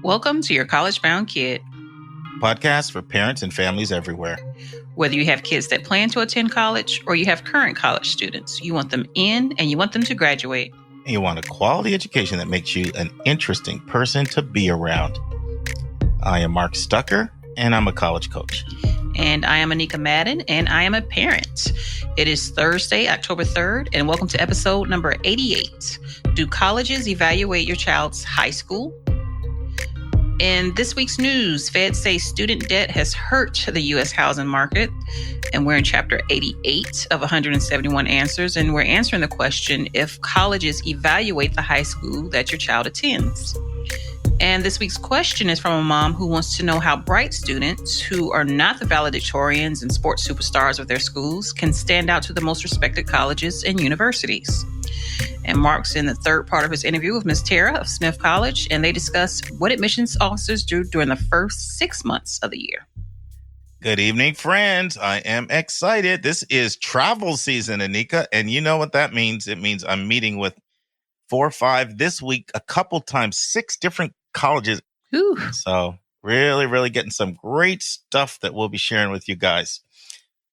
Welcome to Your College Bound Kid, podcast for parents and families everywhere. Whether you have kids that plan to attend college or you have current college students, you want them in and you want them to graduate. And you want a quality education that makes you an interesting person to be around. I am Mark Stucker, and I'm a college coach. And I am Anika Madden, and I am a parent. It is Thursday, October 3rd, and welcome to episode number 88. Do colleges evaluate your child's high school? In this week's news, Feds say student debt has hurt the U.S. housing market. And we're in chapter 88 of 171 answers. And we're answering the question if colleges evaluate the high school that your child attends. And this week's question is from a mom who wants to know how bright students who are not the valedictorians and sports superstars of their schools can stand out to the most respected colleges and universities. And Mark's in the third part of his interview with Ms. Tara of Smith College, and they discuss what admissions officers do during the first 6 months of the year. Good evening, friends. I am excited. This is travel season, Anika, and you know what that means. It means I'm meeting with 4 or 5 this week, a couple times, 6 different colleges. Ooh. So really getting some great stuff that we'll be sharing with you guys.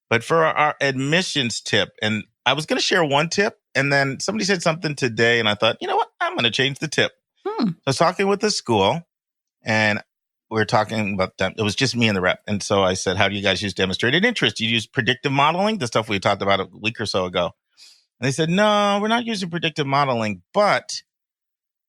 But for our admissions tip, and I was going to share one tip, and then somebody said something today, and I thought, you know what? I'm going to change the tip. So I was talking with the school, and we were talking about them. It was just me and the rep. And so I said, how do you guys use demonstrated interest? Do you use predictive modeling? The stuff we talked about a week or so ago. And they said, no, we're not using predictive modeling, but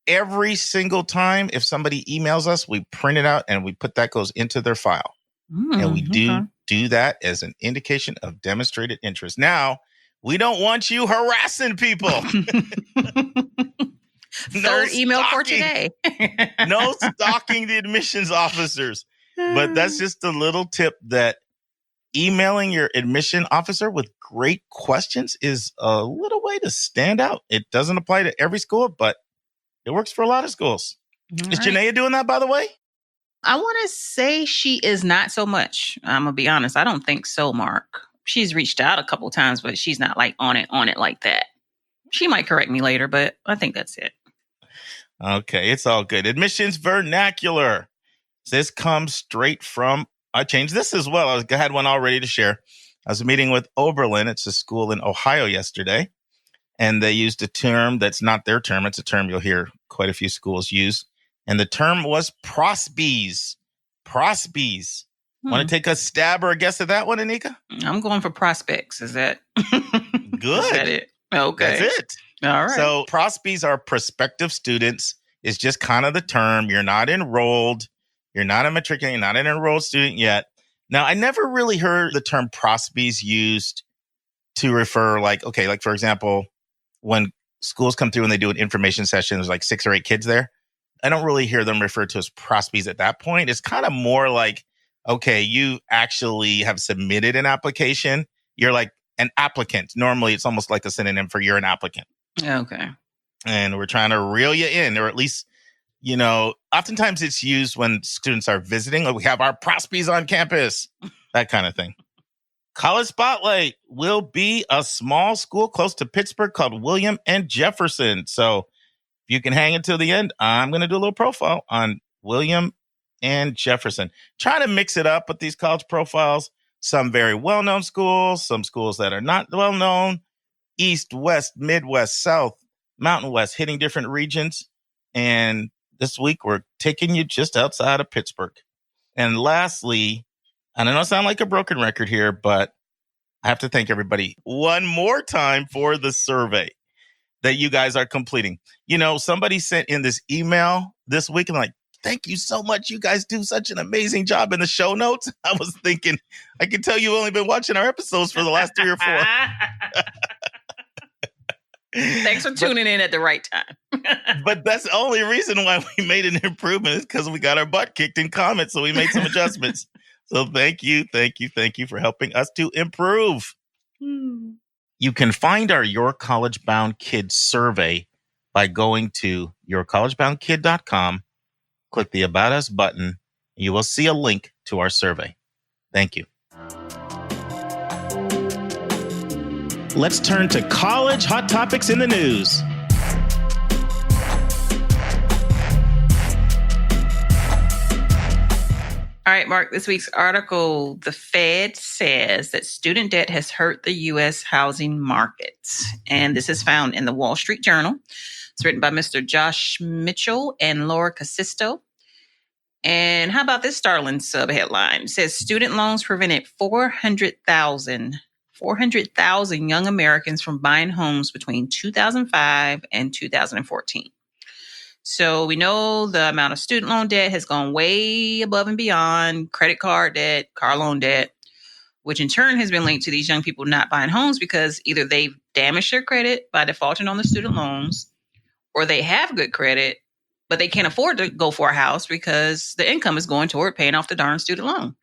every single time if somebody emails us, we print it out and we put that goes into their file. And we do that as an indication of demonstrated interest. Now, we don't want you harassing people. Third email for today. No stalking the admissions officers. But that's just a little tip that emailing your admission officer with great questions is a little way to stand out. It doesn't apply to every school, but it works for a lot of schools. All Is right. Janaea doing that, by the way? I want to say she is not so much. I'm going to be honest. I don't think so, Mark. She's reached out a couple times, but she's not like on it like that. She might correct me later, but I think that's it. Okay, it's all good. Admissions vernacular. This comes straight from, I changed this as well. I had one all ready to share. I was meeting with Oberlin. It's a school in Ohio yesterday. And they used a term that's not their term. It's a term you'll hear quite a few schools use. And the term was prosbees. Prosbees. Want to take a stab or a guess at that one, Anika? I'm going for prospects. Is that good? Is that it? Okay. That's it. All right. So prosbees are prospective students. It's just kind of the term. You're not enrolled. You're not a matriculant. You're not an enrolled student yet. Now, I never really heard the term prosbees used to refer like for example, when schools come through and they do an information session, there's like 6 or 8 kids there. I don't really hear them referred to as prosbees at that point. It's kind of more like, okay, you actually have submitted an application. You're like an applicant. Normally, it's almost like a synonym for you're an applicant. Okay. And we're trying to reel you in, or at least, oftentimes it's used when students are visiting. Like we have our prosbees on campus, that kind of thing. College Spotlight will be a small school close to Pittsburgh called William and Jefferson. So if you can hang until the end, I'm going to do a little profile on William and Jefferson. Trying to mix it up with these college profiles. Some very well-known schools, some schools that are not well-known. East, West, Midwest, South, Mountain West, hitting different regions. And this week, we're taking you just outside of Pittsburgh. And lastly, and I don't sound like a broken record here, but I have to thank everybody one more time for the survey that you guys are completing. Somebody sent in this email this week and like, thank you so much. You guys do such an amazing job in the show notes. I was thinking, I can tell you've only been watching our episodes for the last 3 or 4. Thanks for tuning in at the right time. But that's the only reason why we made an improvement is because we got our butt kicked in comments. So we made some adjustments. So thank you for helping us to improve. You can find our Your College Bound Kid survey by going to yourcollegeboundkid.com. Click the About Us button. You will see a link to our survey. Thank you. Let's turn to college hot topics in the news. All right, Mark, this week's article, the Fed says that student debt has hurt the U.S. housing market. And this is found in the Wall Street Journal. It's written by Mr. Josh Mitchell and Laura Kasisto. And how about this startling subheadline? It says student loans prevented 400,000 young Americans from buying homes between 2005 and 2014. So we know the amount of student loan debt has gone way above and beyond credit card debt, car loan debt, which in turn has been linked to these young people not buying homes because either they've damaged their credit by defaulting on the student loans, or they have good credit, but they can't afford to go for a house because the income is going toward paying off the darn student loan.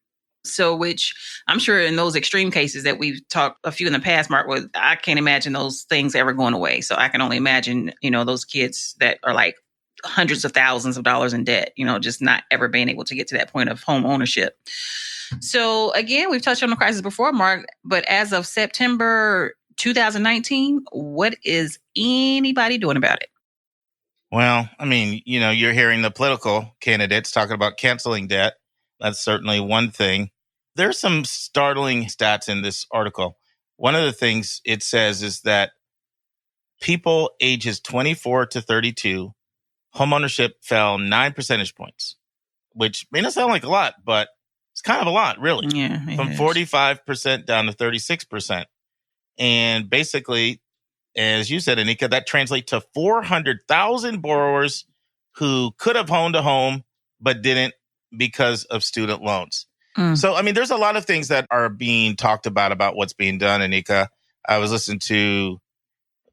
So, which I'm sure in those extreme cases that we've talked a few in the past, Mark, I can't imagine those things ever going away. So I can only imagine, those kids that are like hundreds of thousands of dollars in debt, just not ever being able to get to that point of home ownership. So again, we've touched on the crisis before, Mark, but as of September 2019, what is anybody doing about it? Well, I mean, you're hearing the political candidates talking about canceling debt. That's certainly one thing. There's some startling stats in this article. One of the things it says is that people ages 24 to 32, homeownership fell 9 percentage points, which may not sound like a lot, but it's kind of a lot, really. Yeah, from 45% down to 36%. And basically, as you said, Anika, that translates to 400,000 borrowers who could have owned a home but didn't because of student loans. So, I mean, there's a lot of things that are being talked about what's being done, Anika. I was listening to,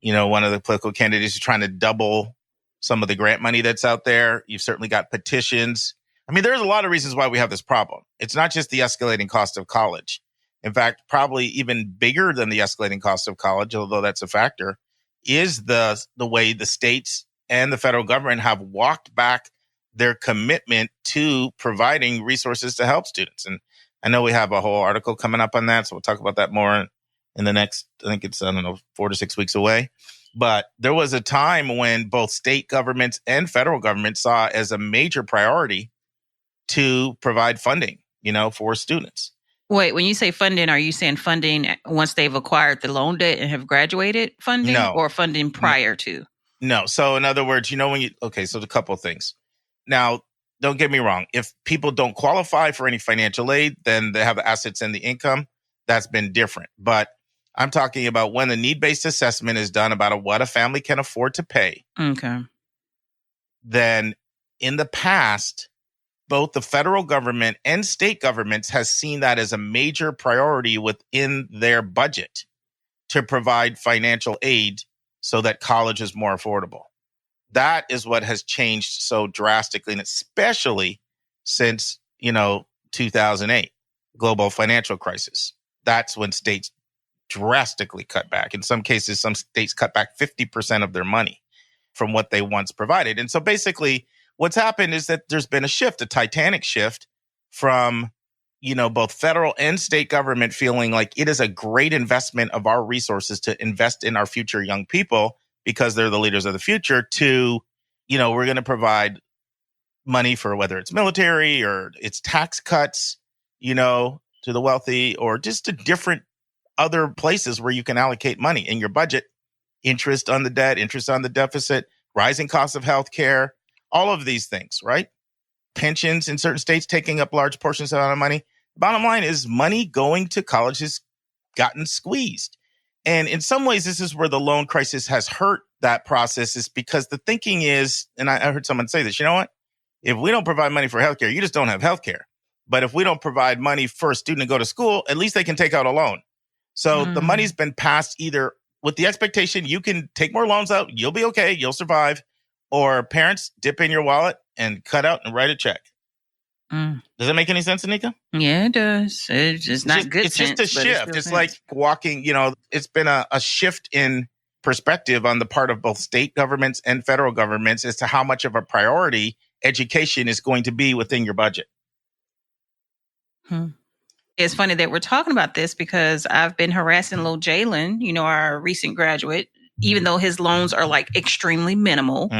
one of the political candidates who's trying to double some of the grant money that's out there. You've certainly got petitions. I mean, there's a lot of reasons why we have this problem. It's not just the escalating cost of college. In fact, probably even bigger than the escalating cost of college, although that's a factor, is the way the states and the federal government have walked back their commitment to providing resources to help students. And I know we have a whole article coming up on that, so we'll talk about that more in the next, I think it's, 4 to 6 weeks away. But there was a time when both state governments and federal government saw as a major priority to provide funding, for students. Wait, when you say funding, are you saying funding once they've acquired the loan debt and have graduated funding? No. Or funding prior to? No. So in other words, so a couple of things. Now, don't get me wrong. If people don't qualify for any financial aid, then they have the assets and the income. That's been different. But I'm talking about when the need-based assessment is done about what a family can afford to pay. Okay. Then in the past, both the federal government and state governments has seen that as a major priority within their budget to provide financial aid so that college is more affordable. That is what has changed so drastically, and especially since, 2008, global financial crisis. That's when states drastically cut back. In some cases, some states cut back 50% of their money from what they once provided. And so basically, what's happened is that there's been a shift, a titanic shift from, both federal and state government feeling like it is a great investment of our resources to invest in our future young people because they're the leaders of the future to, we're going to provide money for whether it's military or it's tax cuts, to the wealthy or just to different other places where you can allocate money in your budget, interest on the debt, interest on the deficit, rising costs of healthcare, all of these things, right? Pensions in certain states taking up large portions of the money. Bottom line is money going to college has gotten squeezed. And in some ways, this is where the loan crisis has hurt that process is because the thinking is, and I heard someone say this, you know what? If we don't provide money for healthcare, you just don't have healthcare. But if we don't provide money for a student to go to school, at least they can take out a loan. So the money's been passed either with the expectation you can take more loans out, you'll be okay, you'll survive, or parents dip in your wallet and cut out and write a check. Does that make any sense, Anika? Yeah, it does. It's just not good. It's just a shift. It's like walking, it's been a shift in perspective on the part of both state governments and federal governments as to how much of a priority education is going to be within your budget. It's funny that we're talking about this because I've been harassing little Jalen, our recent graduate, even though his loans are like extremely minimal.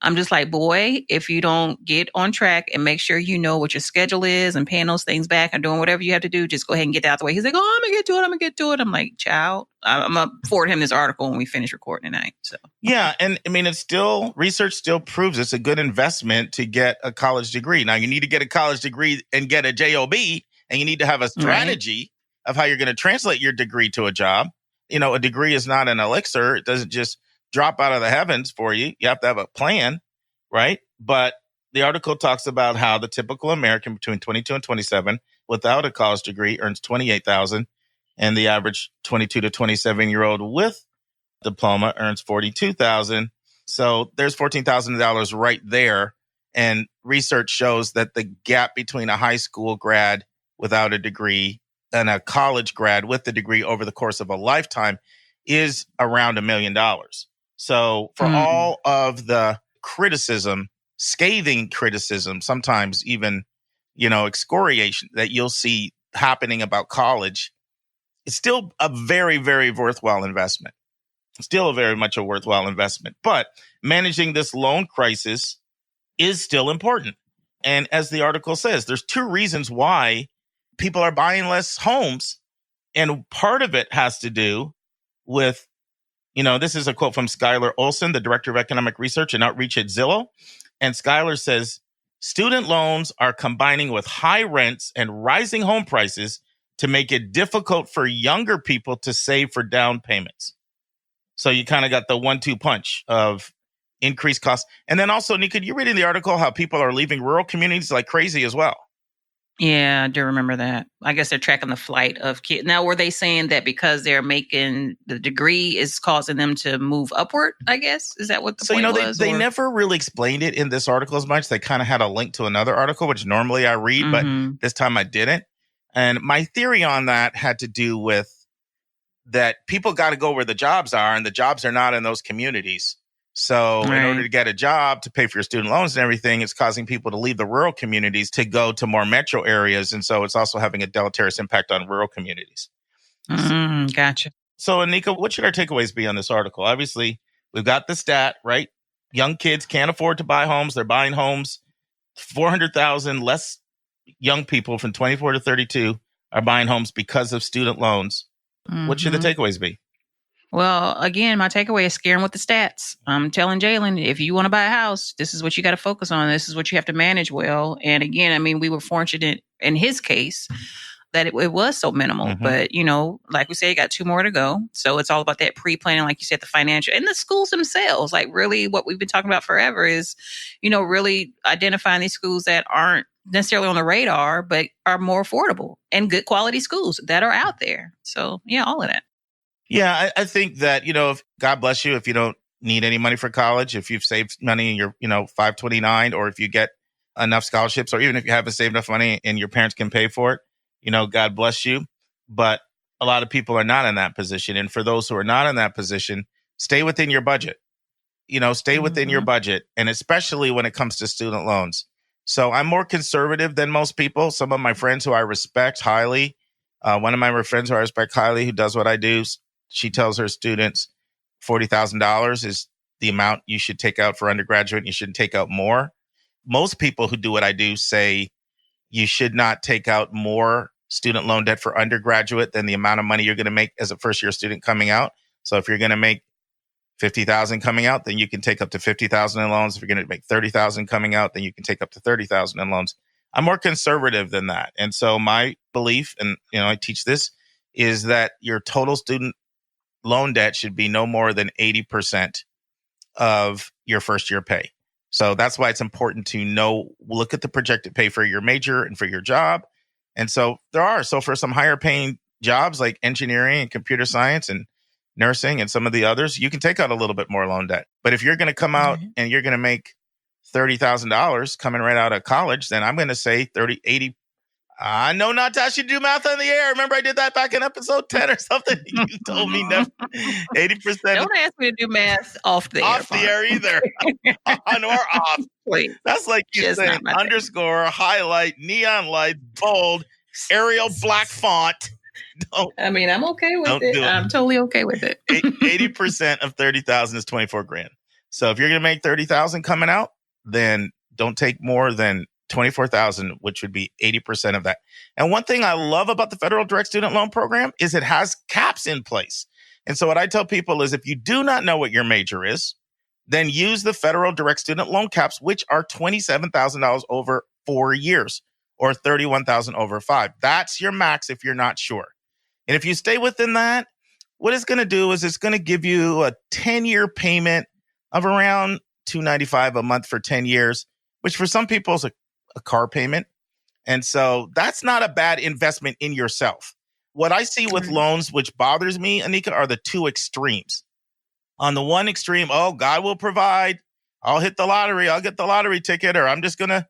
I'm just like, boy, if you don't get on track and make sure you know what your schedule is and paying those things back and doing whatever you have to do, just go ahead and get that out the way. He's like, oh, I'm going to get to it. I'm going to get to it. I'm like, child, I'm going to forward him this article when we finish recording tonight. So Yeah. And I mean, research still proves it's a good investment to get a college degree. Now, you need to get a college degree and get a JOB, and you need to have a strategy of how you're going to translate your degree to a job. A degree is not an elixir. It doesn't just drop out of the heavens for you. You have to have a plan, right? But the article talks about how the typical American between 22 and 27 without a college degree earns $28,000, and the average 22 to 27-year-old with diploma earns $42,000. So there's $14,000 right there. And research shows that the gap between a high school grad without a degree and a college grad with the degree over the course of a lifetime is around $1 million. So for all of the criticism, scathing criticism, sometimes even, excoriation that you'll see happening about college, it's still a very, very worthwhile investment. Still very much a worthwhile investment. But managing this loan crisis is still important. And as the article says, there's two reasons why people are buying less homes. And part of it has to do with, this is a quote from Skylar Olson, the Director of Economic Research and Outreach at Zillow. And Skylar says, student loans are combining with high rents and rising home prices to make it difficult for younger people to save for down payments. So you kind of got the 1-2 punch of increased costs. And then also, Nika, you read in the article how people are leaving rural communities like crazy as well. Yeah, I do remember that. I guess they're tracking the flight of kids. Now, were they saying that because they're making the degree is causing them to move upward, I guess? Is that what the point was? They never really explained it in this article as much. They kind of had a link to another article, which normally I read, but this time I didn't. And my theory on that had to do with that people got to go where the jobs are, and the jobs are not in those communities. So in order to get a job, to pay for your student loans and everything, it's causing people to leave the rural communities to go to more metro areas. And so it's also having a deleterious impact on rural communities. Gotcha. So, Anika, what should our takeaways be on this article? Obviously, we've got the stat, right? Young kids can't afford to buy homes. They're buying homes. 400,000 less young people from 24 to 32 are buying homes because of student loans. What should the takeaways be? Well, again, my takeaway is scaring with the stats. I'm telling Jalen, if you want to buy a house, this is what you got to focus on. This is what you have to manage well. And again, I mean, we were fortunate in his case that it was so minimal. But, like we say, you got 2 more to go. So it's all about that pre-planning, like you said, the financial and the schools themselves. Like really what we've been talking about forever is, really identifying these schools that aren't necessarily on the radar, but are more affordable and good quality schools that are out there. So yeah, all of that. Yeah, I think that, if God bless you, if you don't need any money for college, if you've saved money and you're, 529, or if you get enough scholarships, or even if you haven't saved enough money and your parents can pay for it, God bless you. But a lot of people are not in that position. And for those who are not in that position, stay within your budget. Stay within your budget. And especially when it comes to student loans. So I'm more conservative than most people. Some of my friends who I respect highly, one of my friends who I respect highly, who does what I do, she tells her students $40,000 is the amount you should take out for undergraduate. You shouldn't take out more. Most people who do what I do say you should not take out more student loan debt for undergraduate than the amount of money you're going to make as a first-year student coming out. So if you're going to make $50,000 coming out, then you can take up to $50,000 in loans. If you're going to make $30,000 coming out, then you can take up to $30,000 in loans. I'm more conservative than that. And so my belief, and I teach this, is that your total student loan debt should be no more than 80% of your first year pay. So that's why it's important to look at the projected pay for your major and for your job. And so so for some higher paying jobs like engineering and computer science and nursing and some of the others, you can take out a little bit more loan debt. But if you're going to come out and you're going to make $30,000 coming right out of college, then I'm going to say 80. I know Natasha do math on the air. Remember I did that back in episode 10 or something? You told me never. 80%. Don't ask me to do math off the air. Off the air either. On or off. Please. That's like you saying underscore, highlight, neon light, bold, Arial black font. I'm okay with it. I'm totally okay with it. 80% of 30,000 is 24 grand. So if you're going to make 30,000 coming out, then don't take more than 24,000, which would be 80% of that. And one thing I love about the Federal Direct Student Loan Program is it has caps in place. And so what I tell people is if you do not know what your major is, then use the Federal Direct Student Loan caps, which are $27,000 over 4 years or $31,000 over 5. That's your max if you're not sure. And if you stay within that, what it's going to do is it's going to give you a 10-year payment of around $295 a month for 10 years, which for some people is a car payment. And so that's not a bad investment in yourself. What I see with loans, which bothers me, Anika, are the two extremes. On the one extreme, oh, God will provide. I'll hit the lottery. I'll get the lottery ticket, or I'm just going to,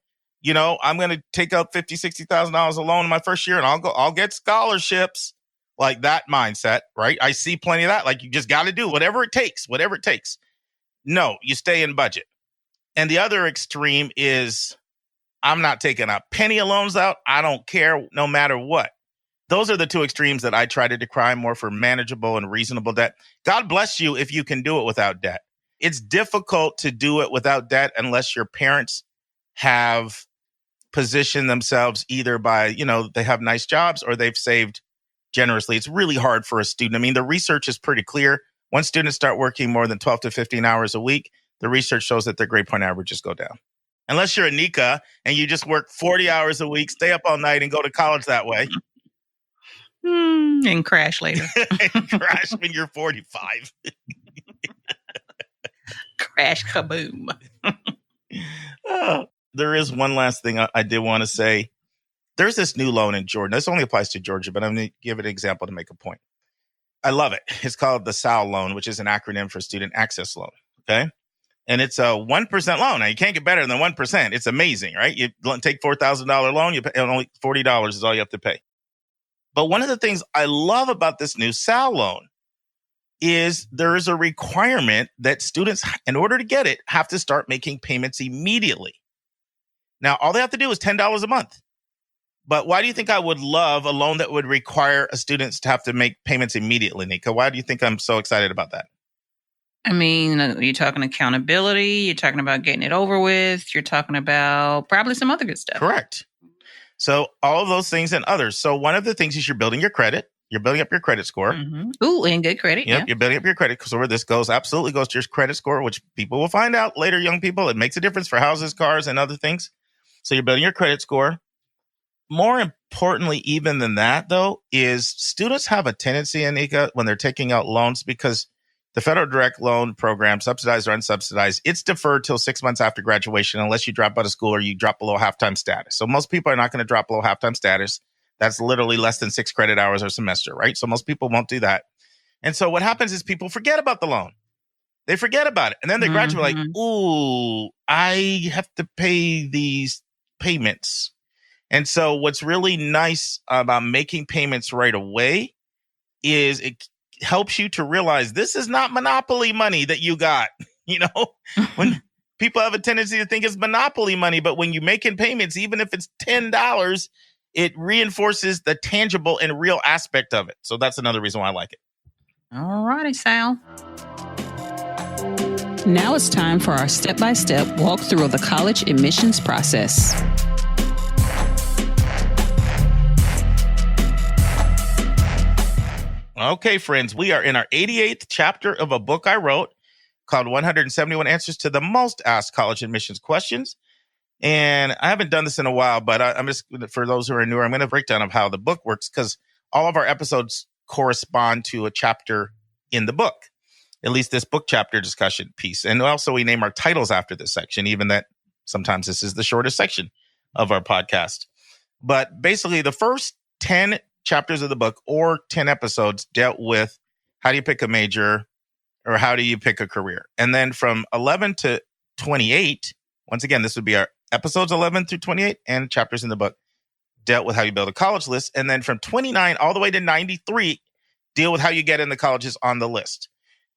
I'm going to take out $50,000, $60,000 a loan in my first year and I'll get scholarships. Like that mindset, right? I see plenty of that. Like you just got to do whatever it takes. No, you stay in budget. And the other extreme is I'm not taking a penny of loans out. I don't care no matter what. Those are the two extremes that I try to decry more for manageable and reasonable debt. God bless you if you can do it without debt. It's difficult to do it without debt unless your parents have positioned themselves either by, they have nice jobs or they've saved generously. It's really hard for a student. I mean, the research is pretty clear. Once students start working more than 12 to 15 hours a week, the research shows that their grade point averages go down. Unless you're Anika and you just work 40 hours a week, stay up all night and go to college that way. And crash later. And crash when you're 45. Crash kaboom. There is one last thing I did want to say. There's this new loan in Georgia. This only applies to Georgia, but I'm going to give an example to make a point. I love it. It's called the SAL loan, which is an acronym for Student Access Loan. Okay. And it's a 1% loan. Now, you can't get better than 1%. It's amazing, right? You take $4,000 loan, you pay only $40 is all you have to pay. But one of the things I love about this new SAL loan is there is a requirement that students, in order to get it, have to start making payments immediately. Now, all they have to do is $10 a month. But why do you think I would love a loan that would require a student to have to make payments immediately, Nika? Why do you think I'm so excited about that? I mean, you're talking accountability. You're talking about getting it over with. You're talking about probably some other good stuff. Correct. So all of those things and others. So one of the things is you're building your credit. You're building up your credit score. Mm-hmm. Ooh, and good credit. Yep, yeah. You're building up your credit score. This absolutely goes to your credit score, which people will find out later, young people. It makes a difference for houses, cars, and other things. So you're building your credit score. More importantly, even than that, though, is students have a tendency, Anika, when they're taking out loans, because the Federal Direct Loan Program, subsidized or unsubsidized, it's deferred till 6 months after graduation unless you drop out of school or you drop below half-time status. So most people are not going to drop below half-time status. That's literally less than 6 credit hours a semester, right? So most people won't do that. And so what happens is people forget about the loan. They forget about it. And then they graduate like, ooh, I have to pay these payments. And so what's really nice about making payments right away is it helps you to realize this is not monopoly money that you got. When people have a tendency to think it's monopoly money, but when you're making payments, even if it's $10, it reinforces the tangible and real aspect of it. So that's another reason why I like it. All righty, Sal. Now it's time for our step-by-step walkthrough of the college admissions process. Okay, friends, we are in our 88th chapter of a book I wrote called 171 Answers to the Most Asked College Admissions Questions. And I haven't done this in a while, but I'm just, for those who are newer, I'm going to break down of how the book works because all of our episodes correspond to a chapter in the book, at least this book chapter discussion piece. And also we name our titles after this section, even that sometimes this is the shortest section of our podcast. But basically the first 10 chapters of the book or 10 episodes dealt with how do you pick a major or how do you pick a career? And then from 11 to 28, once again, this would be our episodes 11 through 28 and chapters in the book dealt with how you build a college list. And then from 29 all the way to 93 deal with how you get in the colleges on the list.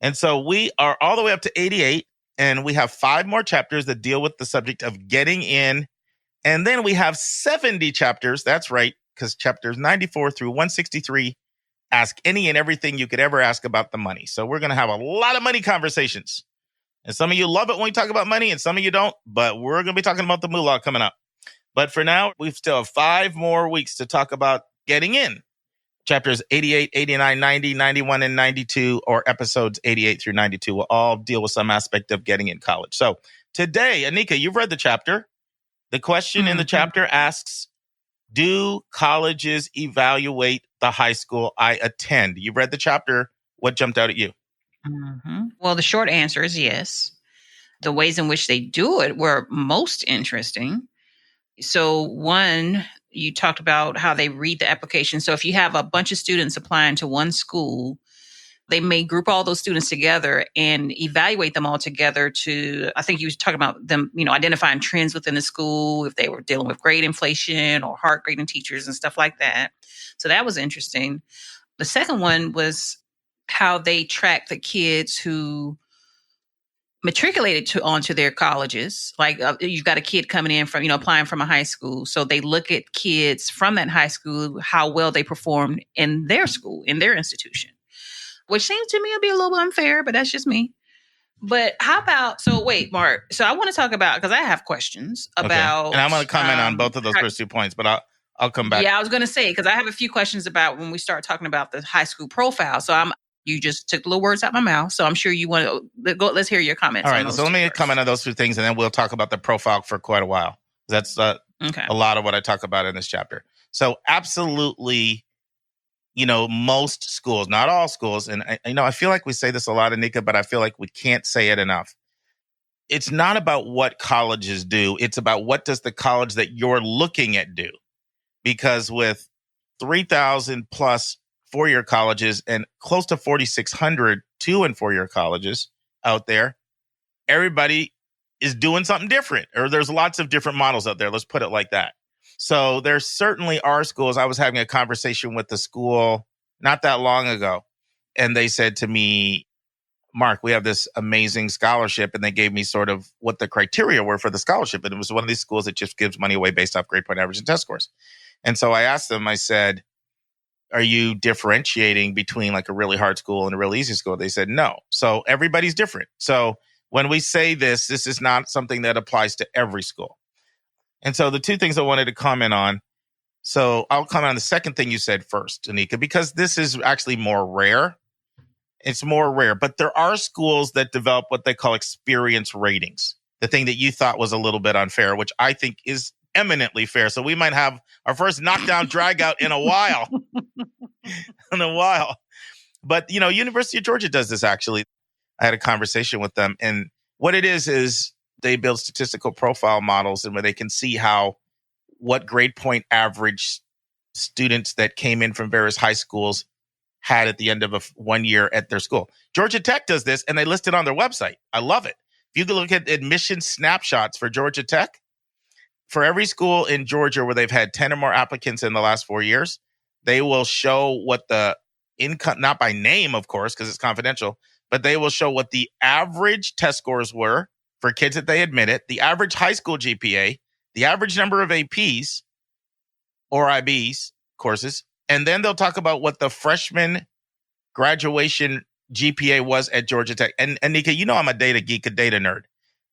And so we are all the way up to 88 and we have 5 more chapters that deal with the subject of getting in. And then we have 70 chapters. That's right. Because chapters 94 through 163 ask any and everything you could ever ask about the money. So we're going to have a lot of money conversations And some of you love it when we talk about money and some of you don't, but we're going to be talking about the moolah coming up. But for now, we still have 5 more weeks to talk about getting in. Chapters 88, 89, 90, 91, and 92, or episodes 88 through 92 will all deal with some aspect of getting in college. So today, Anika, you've read the chapter. The question in the chapter asks, do colleges evaluate the high school I attend? You've read the chapter. What jumped out at you? Well, the short answer is yes. The ways in which they do it were most interesting. So one, you talked about how they read the application. So if you have a bunch of students applying to one school, they may group all those students together and evaluate them all together to, I think you was talking about them, identifying trends within the school, if they were dealing with grade inflation or hard grading teachers and stuff like that. So that was interesting. The second one was how they track the kids who matriculated onto their colleges. Like you've got a kid coming in from, applying from a high school. So they look at kids from that high school, how well they performed in their school, in their institution, which seems to me to be a little unfair, but that's just me. But how about, wait, Mark. So I want to talk about, because I have questions about. And I'm going to comment on both of those first 2 points, but I'll come back. Yeah, I was going to say, because I have a few questions about when we start talking about the high school profile. So you just took the little words out of my mouth. So I'm sure you want to go. Let's hear your comments. All right. So let me comment on those 2 things, and then we'll talk about the profile for quite a while. That's a lot of what I talk about in this chapter. So absolutely, most schools, not all schools. And I feel like we say this a lot, Anika, but I feel like we can't say it enough. It's not about what colleges do. It's about what does the college that you're looking at do? Because with 3,000 plus 4-year colleges and close to 4,600 2- and 4-year colleges out there, everybody is doing something different, or there's lots of different models out there. Let's put it like that. So there certainly are schools. I was having a conversation with the school not that long ago, and they said to me, Mark, we have this amazing scholarship, and they gave me sort of what the criteria were for the scholarship. And it was one of these schools that just gives money away based off grade point average and test scores. And so I asked them, I said, are you differentiating between like a really hard school and a really easy school? They said no. So everybody's different. So when we say this is not something that applies to every school. And so the 2 things I wanted to comment on. So I'll comment on the second thing you said first, Anika, because this is actually more rare. It's more rare, but there are schools that develop what they call experience ratings. The thing that you thought was a little bit unfair, which I think is eminently fair. So we might have our first knockdown drag out in a while. But, University of Georgia does this actually. I had a conversation with them, and what it is they build statistical profile models and where they can see what grade point average students that came in from various high schools had at the end of 1 year at their school. Georgia Tech does this, and they list it on their website. I love it. If you can look at admission snapshots for Georgia Tech, for every school in Georgia where they've had 10 or more applicants in the last 4 years, they will show what the income, not by name, of course, because it's confidential, but they will show what the average test scores were for kids that they admitted, the average high school GPA, the average number of APs or IBs courses, and then they'll talk about what the freshman graduation GPA was at Georgia Tech. And Nika, I'm a data geek, a data nerd.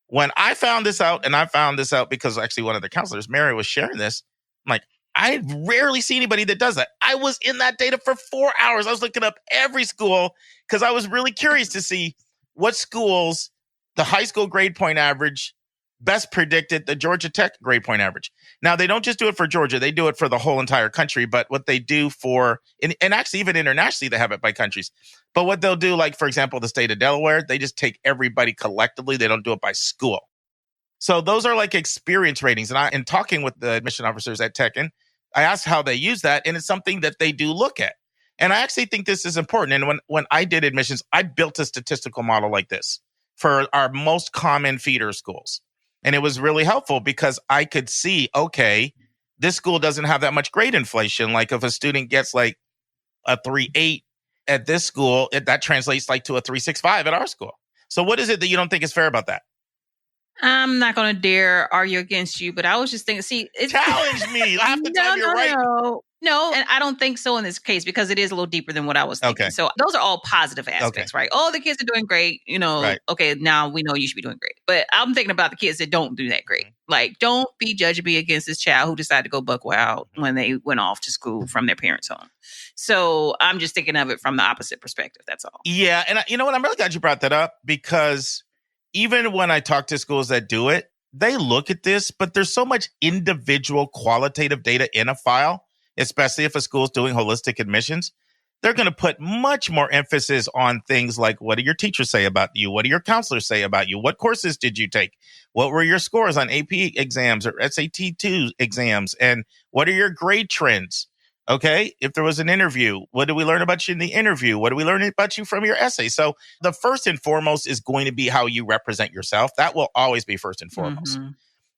When I found this out, and I found this out because actually one of the counselors, Mary, was sharing this, I'm like, I rarely see anybody that does that. I was in that data for 4 hours. I was looking up every school because I was really curious to see what schools, the high school grade point average best predicted the Georgia Tech grade point average. Now, they don't just do it for Georgia. They do it for the whole entire country. But what they do and actually even internationally, they have it by countries. But what they'll do, like, for example, the state of Delaware, they just take everybody collectively. They don't do it by school. So those are like experience ratings. And in talking with the admission officers at Tech, and I asked how they use that, and it's something that they do look at. And I actually think this is important. And when I did admissions, I built a statistical model like this for our most common feeder schools. And it was really helpful because I could see, okay, this school doesn't have that much grade inflation. Like if a student gets like a 3.8 at this school, that translates like to a 3.65 at our school. So what is it that you don't think is fair about that? I'm not going to dare argue against you, but I was just thinking, see, challenge me. I have to tell you right. No. No, and I don't think so in this case because it is a little deeper than what I was thinking. Okay. So those are all positive aspects, right? Oh, the kids are doing great. Right. Okay, now we know you should be doing great. But I'm thinking about the kids that don't do that great. Like, don't be judging me against this child who decided to go buck wild when they went off to school from their parents' home. So I'm just thinking of it from the opposite perspective. That's all. Yeah. And you know what? I'm really glad you brought that up because even when I talk to schools that do it, they look at this, but there's so much individual qualitative data in a file, especially if a school's doing holistic admissions. They're going to put much more emphasis on things like, what do your teachers say about you? What do your counselors say about you? What courses did you take? What were your scores on AP exams or SAT2 exams? And what are your grade trends? Okay, if there was an interview, what did we learn about you in the interview? What do we learn about you from your essay? So the first and foremost is going to be how you represent yourself. That will always be first and foremost. Mm-hmm.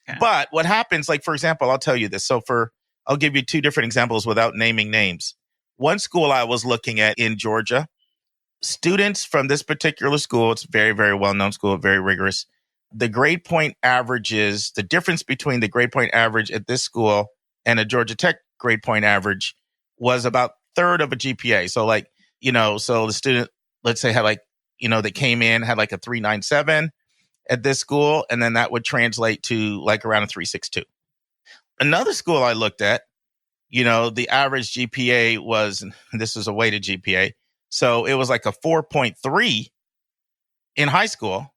Okay. But what happens, like, for example, I'll tell you this. I'll give you two different examples without naming names. One school I was looking at in Georgia, students from this particular school, it's a very, very well-known school, very rigorous. The grade point averages, the difference between the grade point average at this school and a Georgia Tech grade point average was about third of a GPA. So so the student, let's say they came in, had like a 3.97 at this school, and then that would translate to like around a 3.62. Another school I looked at, the average GPA was, this is a weighted GPA. So it was like a 4.3 in high school.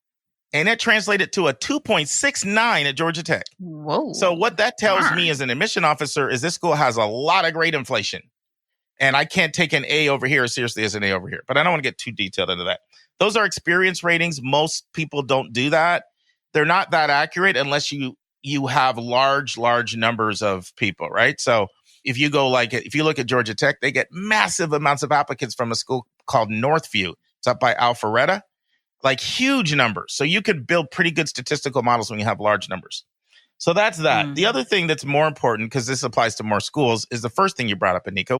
And that translated to a 2.69 at Georgia Tech. Whoa. So what that tells me as an admission officer is this school has a lot of grade inflation. And I can't take an A over here as seriously as an A over here. But I don't want to get too detailed into that. Those are experience ratings. Most people don't do that. They're not that accurate unless you have large numbers of people, right? So if you look at Georgia Tech, they get massive amounts of applicants from a school called Northview. It's up by Alpharetta. Like huge numbers. So you could build pretty good statistical models when you have large numbers. So that's that. Mm. The other thing that's more important, because this applies to more schools, is the first thing you brought up, Aniko.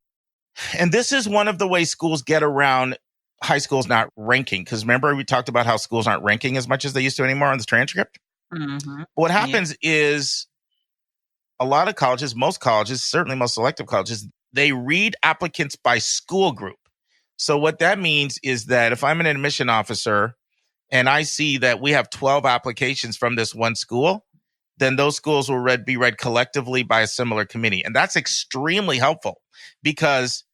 And this is one of the ways schools get around high schools not ranking. Because remember, we talked about how schools aren't ranking as much as they used to anymore on this transcript. Mm-hmm. What happens is a lot of colleges, most colleges, certainly most selective colleges, they read applicants by school group. So what that means is that if I'm an admission officer and I see that we have 12 applications from this one school, then those schools will be read collectively by a similar committee. And that's extremely helpful because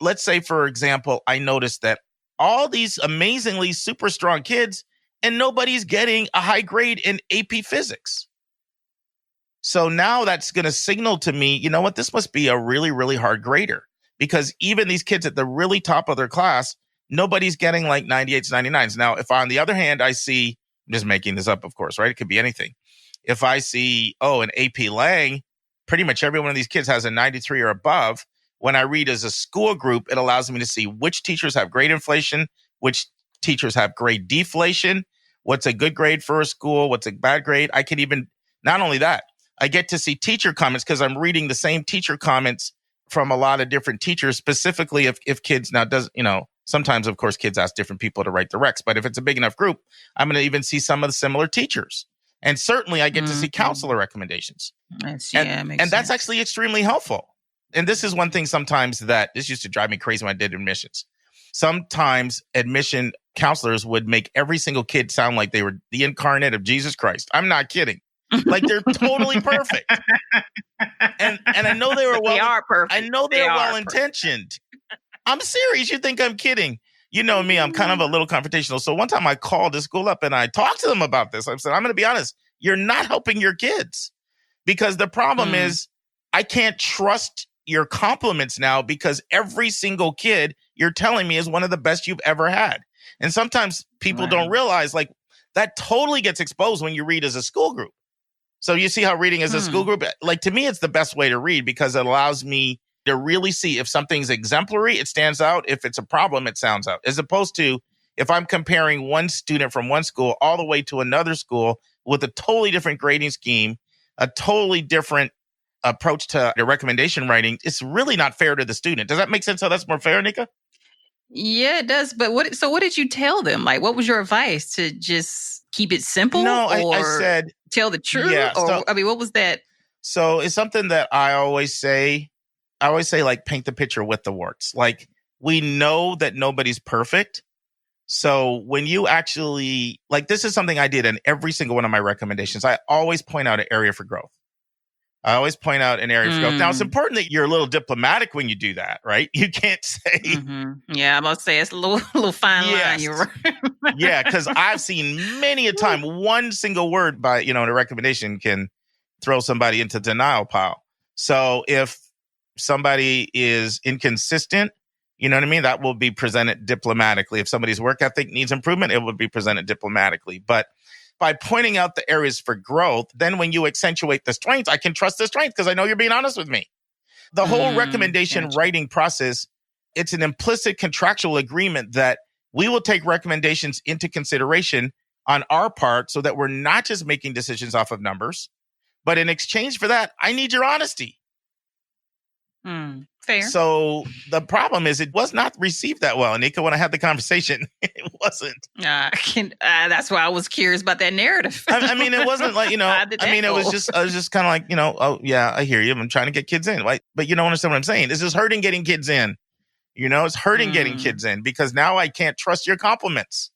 let's say, for example, I noticed that all these amazingly super strong kids and nobody's getting a high grade in AP physics. So now that's going to signal to me, you know what, this must be a really, really hard grader because even these kids at the really top of their class, nobody's getting like 98s, 99s. Now, if on the other hand, I see, I'm just making this up, of course, right? It could be anything. If I see, an AP Lang, pretty much every one of these kids has a 93 or above. When I read as a school group, it allows me to see which teachers have grade inflation, which teachers have grade deflation, what's a good grade for a school, what's a bad grade. I can even, not only that, I get to see teacher comments because I'm reading the same teacher comments from a lot of different teachers, specifically if kids now sometimes, of course, kids ask different people to write the recs, but if it's a big enough group, I'm going to even see some of the similar teachers. And certainly I get to see counselor recommendations. Makes and sense. That's actually extremely helpful. And this is one thing sometimes that this used to drive me crazy when I did admissions. Sometimes admission counselors would make every single kid sound like they were the incarnate of Jesus Christ. I'm not kidding. Like they're totally perfect. And I know they were They are perfect. I know they're well-intentioned. I'm serious. You think I'm kidding? You know me, I'm kind of a little confrontational. So one time I called the school up and I talked to them about this. I said, I'm going to be honest. You're not helping your kids because the problem is I can't trust your compliments now because every single kid you're telling me is one of the best you've ever had. And sometimes people don't realize like that totally gets exposed when you read as a school group. So you see how reading as a school group, like to me, it's the best way to read because it allows me to really see if something's exemplary, it stands out. If it's a problem, it sounds out. As opposed to if I'm comparing one student from one school all the way to another school with a totally different grading scheme, a totally different approach to the recommendation writing, it's really not fair to the student. Does that make sense how that's more fair, Nika? Yeah, it does. But what did you tell them? Like, what was your advice to just keep it simple? No, I said, tell the truth. Yeah, what was that? So it's something that I always say I always say, like, paint the picture with the warts. Like, we know that nobody's perfect. So when you actually, like, this is something I did in every single one of my recommendations. I always point out an area for growth. Now, it's important that you're a little diplomatic when you do that, right? You can't say. Yeah, I'm about to say it's a little fine line. You're right. Yeah, because I've seen many a time one single word by, in a recommendation can throw somebody into denial pile. So if somebody is inconsistent, you know what I mean? That will be presented diplomatically. If somebody's work ethic needs improvement, it would be presented diplomatically. But by pointing out the areas for growth, then when you accentuate the strengths, I can trust the strength because I know you're being honest with me. The whole recommendation writing process, it's an implicit contractual agreement that we will take recommendations into consideration on our part so that we're not just making decisions off of numbers, but in exchange for that, I need your honesty. Fair. So the problem is it was not received that well, Anika, when I had the conversation. It wasn't. That's why I was curious about that narrative. I mean, it wasn't like, I was just kind of like, oh, yeah, I hear you. I'm trying to get kids in. Right? But you don't understand what I'm saying. This is hurting getting kids in. It's hurting getting kids in because now I can't trust your compliments.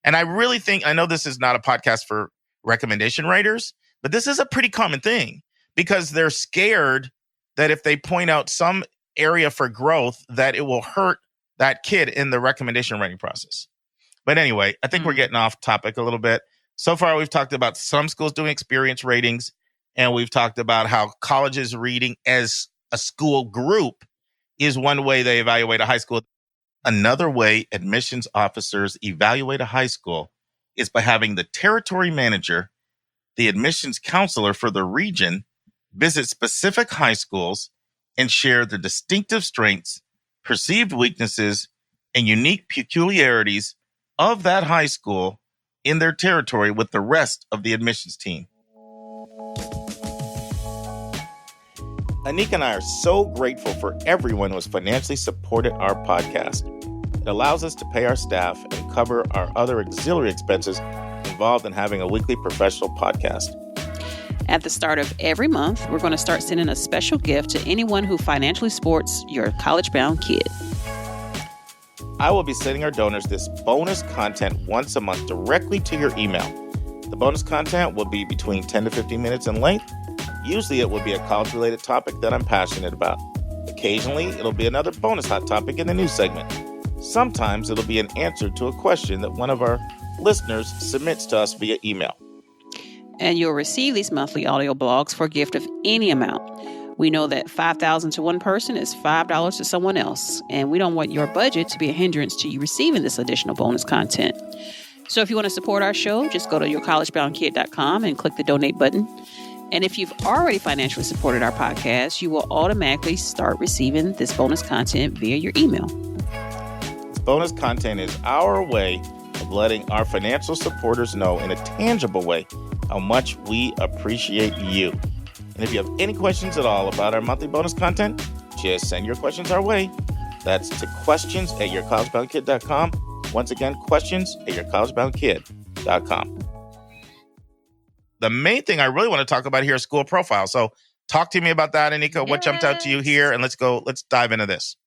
And I really think, I know this is not a podcast for recommendation writers, but this is a pretty common thing because they're scared that if they point out some area for growth, that it will hurt that kid in the recommendation writing process. But anyway, I think we're getting off topic a little bit. So far, we've talked about some schools doing experience ratings, and we've talked about how colleges reading as a school group is one way they evaluate a high school. Another way admissions officers evaluate a high school is by having the territory manager, the admissions counselor for the region, visit specific high schools and share the distinctive strengths, perceived weaknesses, and unique peculiarities of that high school in their territory with the rest of the admissions team. Anika and I are so grateful for everyone who has financially supported our podcast. It allows us to pay our staff and cover our other auxiliary expenses involved in having a weekly professional podcast. At the start of every month, we're going to start sending a special gift to anyone who financially supports your college-bound kid. I will be sending our donors this bonus content once a month directly to your email. The bonus content will be between 10 to 15 minutes in length. Usually it will be a college-related topic that I'm passionate about. Occasionally, it'll be another bonus hot topic in the news segment. Sometimes it'll be an answer to a question that one of our listeners submits to us via email. And you'll receive these monthly audio blogs for a gift of any amount. We know that $5,000 to one person is $5 to someone else, and we don't want your budget to be a hindrance to you receiving this additional bonus content. So if you want to support our show, just go to yourcollegeboundkid.com and click the donate button. And if you've already financially supported our podcast, you will automatically start receiving this bonus content via your email. This bonus content is our way of letting our financial supporters know in a tangible way how much we appreciate you. And if you have any questions at all about our monthly bonus content, just send your questions our way. That's to questions@yourcollegeboundkid.com. Once again, questions@yourcollegeboundkid.com. The main thing I really want to talk about here is school profile. So talk to me about that, Anika. What jumped out to you here? And let's dive into this.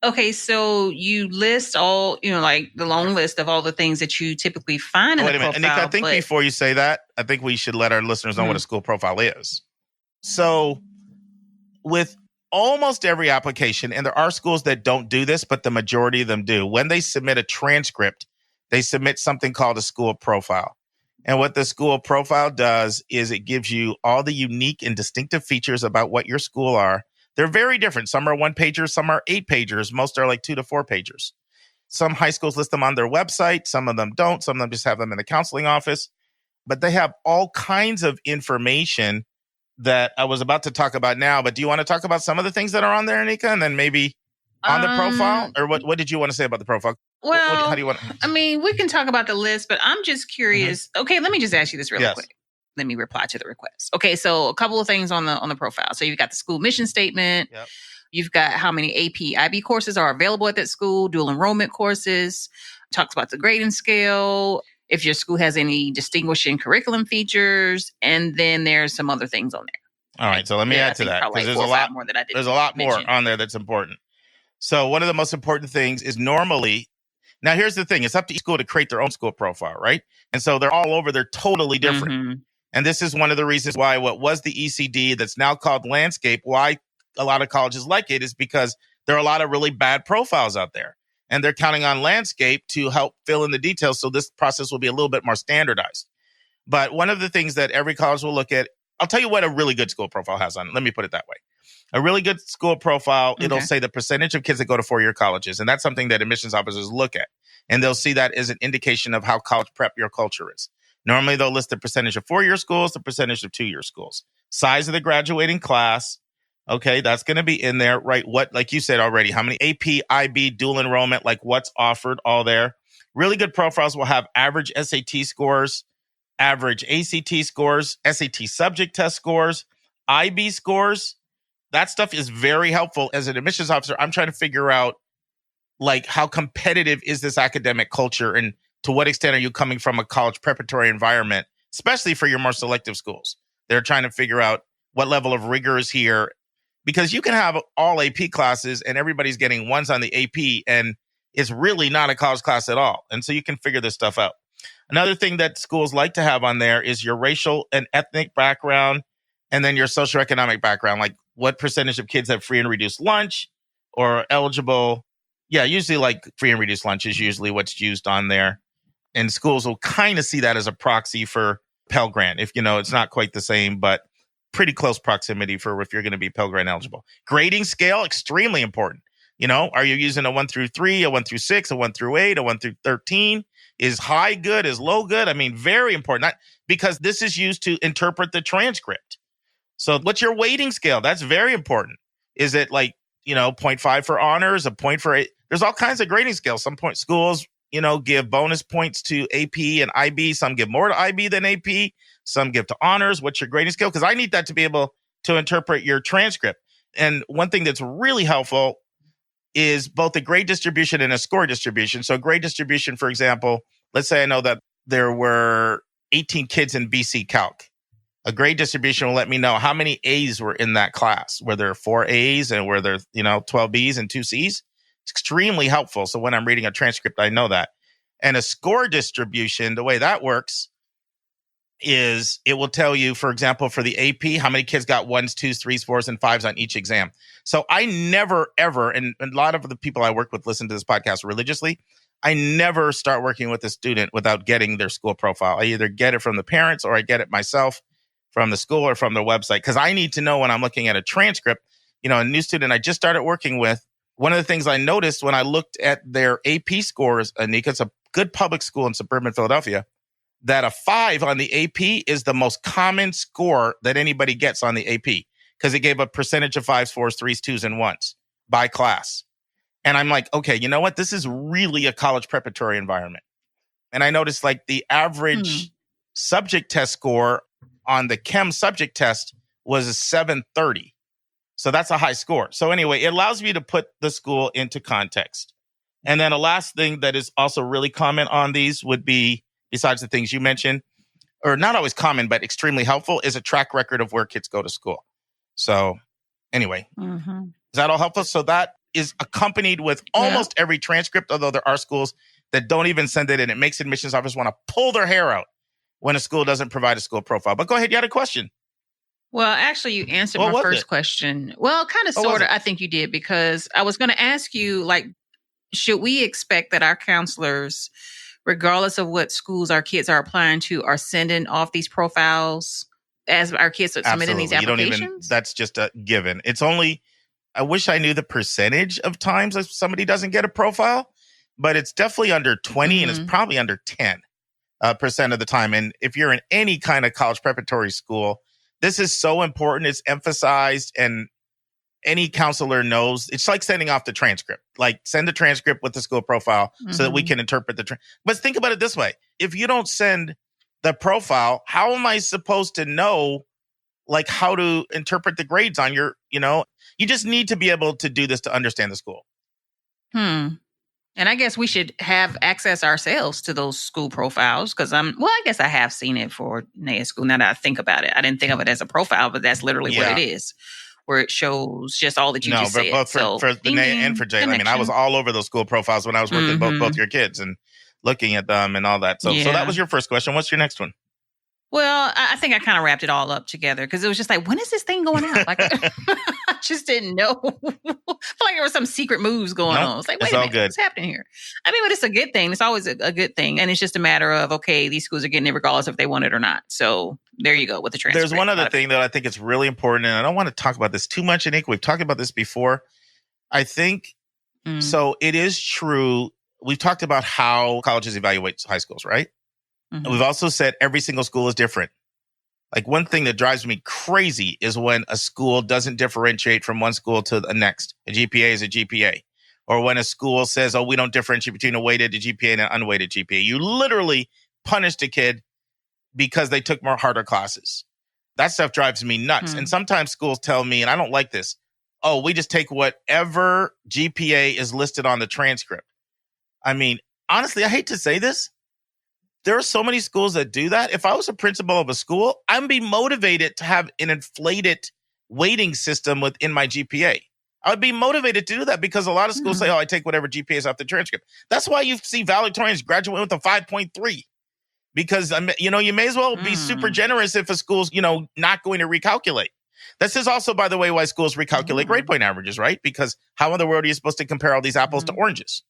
Okay, so you list all, like the long list of all the things that you typically find in the profile. Anika, I think before you say that, I think we should let our listeners know what a school profile is. So with almost every application, and there are schools that don't do this, but the majority of them do, when they submit a transcript, they submit something called a school profile. And what the school profile does is it gives you all the unique and distinctive features about what your school are. They're very different. Some are 1-pagers, some are 8-pagers. Most are like 2 to 4-pagers. Some high schools list them on their website. Some of them don't. Some of them just have them in the counseling office. But they have all kinds of information that I was about to talk about now. But do you want to talk about some of the things that are on there, Anika? And then maybe on the profile? Or what did you want to say about the profile? Well, how do you want? we can talk about the list, but I'm just curious. Mm-hmm. Okay, let me just ask you this real quick. Let me reply to the request. Okay, so a couple of things on the profile. So you've got the school mission statement. Yep. You've got how many AP IB courses are available at that school, dual enrollment courses. Talks about the grading scale. If your school has any distinguishing curriculum features, and then there's some other things on there. All right. So let me add to that, because there's a lot more that I didn't there's a lot mention. more on there that's important. So one of the most important things is normally, now here's the thing, it's up to each school to create their own school profile, right? And so they're all over, they're totally different. Mm-hmm. And this is one of the reasons why what was the ECD that's now called landscape, why a lot of colleges like it, is because there are a lot of really bad profiles out there. And they're counting on landscape to help fill in the details. So this process will be a little bit more standardized. But one of the things that every college will look at, I'll tell you what a really good school profile has on it. Let me put it that way. A really good school profile, it'll say the percentage of kids that go to four-year colleges. And that's something that admissions officers look at. And they'll see that as an indication of how college prep your culture is. Normally, they'll list the percentage of four-year schools, the percentage of two-year schools. Size of the graduating class. Okay, that's going to be in there, right? What, like you said already, how many AP, IB, dual enrollment, like what's offered, all there. Really good profiles will have average SAT scores, average ACT scores, SAT subject test scores, IB scores. That stuff is very helpful. As an admissions officer, I'm trying to figure out, like, how competitive is this academic culture, and to what extent are you coming from a college preparatory environment, especially for your more selective schools. They're trying to figure out what level of rigor is here, because you can have all AP classes and everybody's getting ones on the AP, and it's really not a college class at all. And so you can figure this stuff out. Another thing that schools like to have on there is your racial and ethnic background, and then your socioeconomic background, like what percentage of kids have free and reduced lunch or eligible. Yeah, usually like free and reduced lunch is usually what's used on there. And schools will kind of see that as a proxy for Pell Grant. If, it's not quite the same, but pretty close proximity for if you're going to be Pell Grant eligible. Grading scale, extremely important. Are you using a 1 through 3, a 1 through 6, a 1 through 8, a 1 through 13? Is high good? Is low good? I mean, very important, because this is used to interpret the transcript. So what's your weighting scale? That's very important. Is it like, 0.5 for honors, a point for eight? There's all kinds of grading scales. Some point schools, give bonus points to AP and IB. Some give more to IB than AP. Some give to honors. What's your grading scale? Because I need that to be able to interpret your transcript. And one thing that's really helpful is both a grade distribution and a score distribution. So grade distribution, for example, let's say I know that there were 18 kids in BC Calc. A grade distribution will let me know how many A's were in that class. Were there 4 A's and were there, 12 B's and 2 C's? It's extremely helpful. So when I'm reading a transcript, I know that. And a score distribution, the way that works is it will tell you, for example, for the AP, how many kids got 1s, 2s, 3s, 4s, and 5s on each exam. So I never, ever, and a lot of the people I work with listen to this podcast religiously, I never start working with a student without getting their school profile. I either get it from the parents or I get it myself from the school or from their website, because I need to know when I'm looking at a transcript. A new student I just started working with, one of the things I noticed when I looked at their AP scores, Anika, it's a good public school in suburban Philadelphia, that a 5 on the AP is the most common score that anybody gets on the AP, because it gave a percentage of 5s, 4s, 3s, 2s, and 1s by class. And I'm like, okay, you know what? This is really a college preparatory environment. And I noticed like the average subject test score on the chem subject test was a 730. So that's a high score. So anyway, it allows me to put the school into context. And then a last thing that is also really common on these would be, besides the things you mentioned, or not always common, but extremely helpful, is a track record of where kids go to school. So anyway, is that all helpful? So that is accompanied with almost every transcript, although there are schools that don't even send it, and it makes admissions officers want to pull their hair out when a school doesn't provide a school profile. But go ahead, you had a question. Well, actually, you answered my first question. Well, kind of, sort of, I think you did, because I was going to ask you, like, should we expect that our counselors, regardless of what schools our kids are applying to, are sending off these profiles as our kids are submitting these applications? That's just a given. It's only, I wish I knew the percentage of times if somebody doesn't get a profile, but it's definitely under 20 and it's probably under 10% of the time. And if you're in any kind of college preparatory school, this is so important. It's emphasized, and any counselor knows. It's like sending off the transcript. Like, send the transcript with the school profile so that we can interpret the But think about it this way. If you don't send the profile, how am I supposed to know, like, how to interpret the grades on your, you just need to be able to do this to understand the school. And I guess we should have access ourselves to those school profiles because I guess I have seen it for NAIA school now that I think about it. I didn't think of it as a profile, but that's literally what it is, where it shows just all that you just said. Both for the NAIA and for Jay. I mean, I was all over those school profiles when I was working with both your kids and looking at them and all that. So that was your first question. What's your next one? Well, I think I kind of wrapped it all up together because it was just like, when is this thing going out? Like, I just didn't know. I feel like there were some secret moves going on. It's like, wait a minute, what's happening here? I mean, but it's a good thing. It's always a good thing. And it's just a matter of, okay, these schools are getting it regardless if they want it or not. So there you go with the transcript. There's one other thing that I think is really important, and I don't want to talk about this too much, Anika. We've talked about this before. I think, so it is true. We've talked about how colleges evaluate high schools, right? Mm-hmm. We've also said every single school is different. Like one thing that drives me crazy is when a school doesn't differentiate from one school to the next. A GPA is a GPA. Or when a school says, we don't differentiate between a weighted GPA and an unweighted GPA. You literally punished a kid because they took more harder classes. That stuff drives me nuts. And sometimes schools tell me, and I don't like this, we just take whatever GPA is listed on the transcript. I mean, honestly, I hate to say this. There are so many schools that do that. If I was a principal of a school, I'd be motivated to have an inflated weighting system within my GPA. I would be motivated to do that because a lot of schools say, I take whatever GPA is off the transcript. That's why you see valedictorians graduate with a 5.3 because, you may as well be super generous if a school's, not going to recalculate. This is also, by the way, why schools recalculate grade point averages, right? Because how in the world are you supposed to compare all these apples to oranges?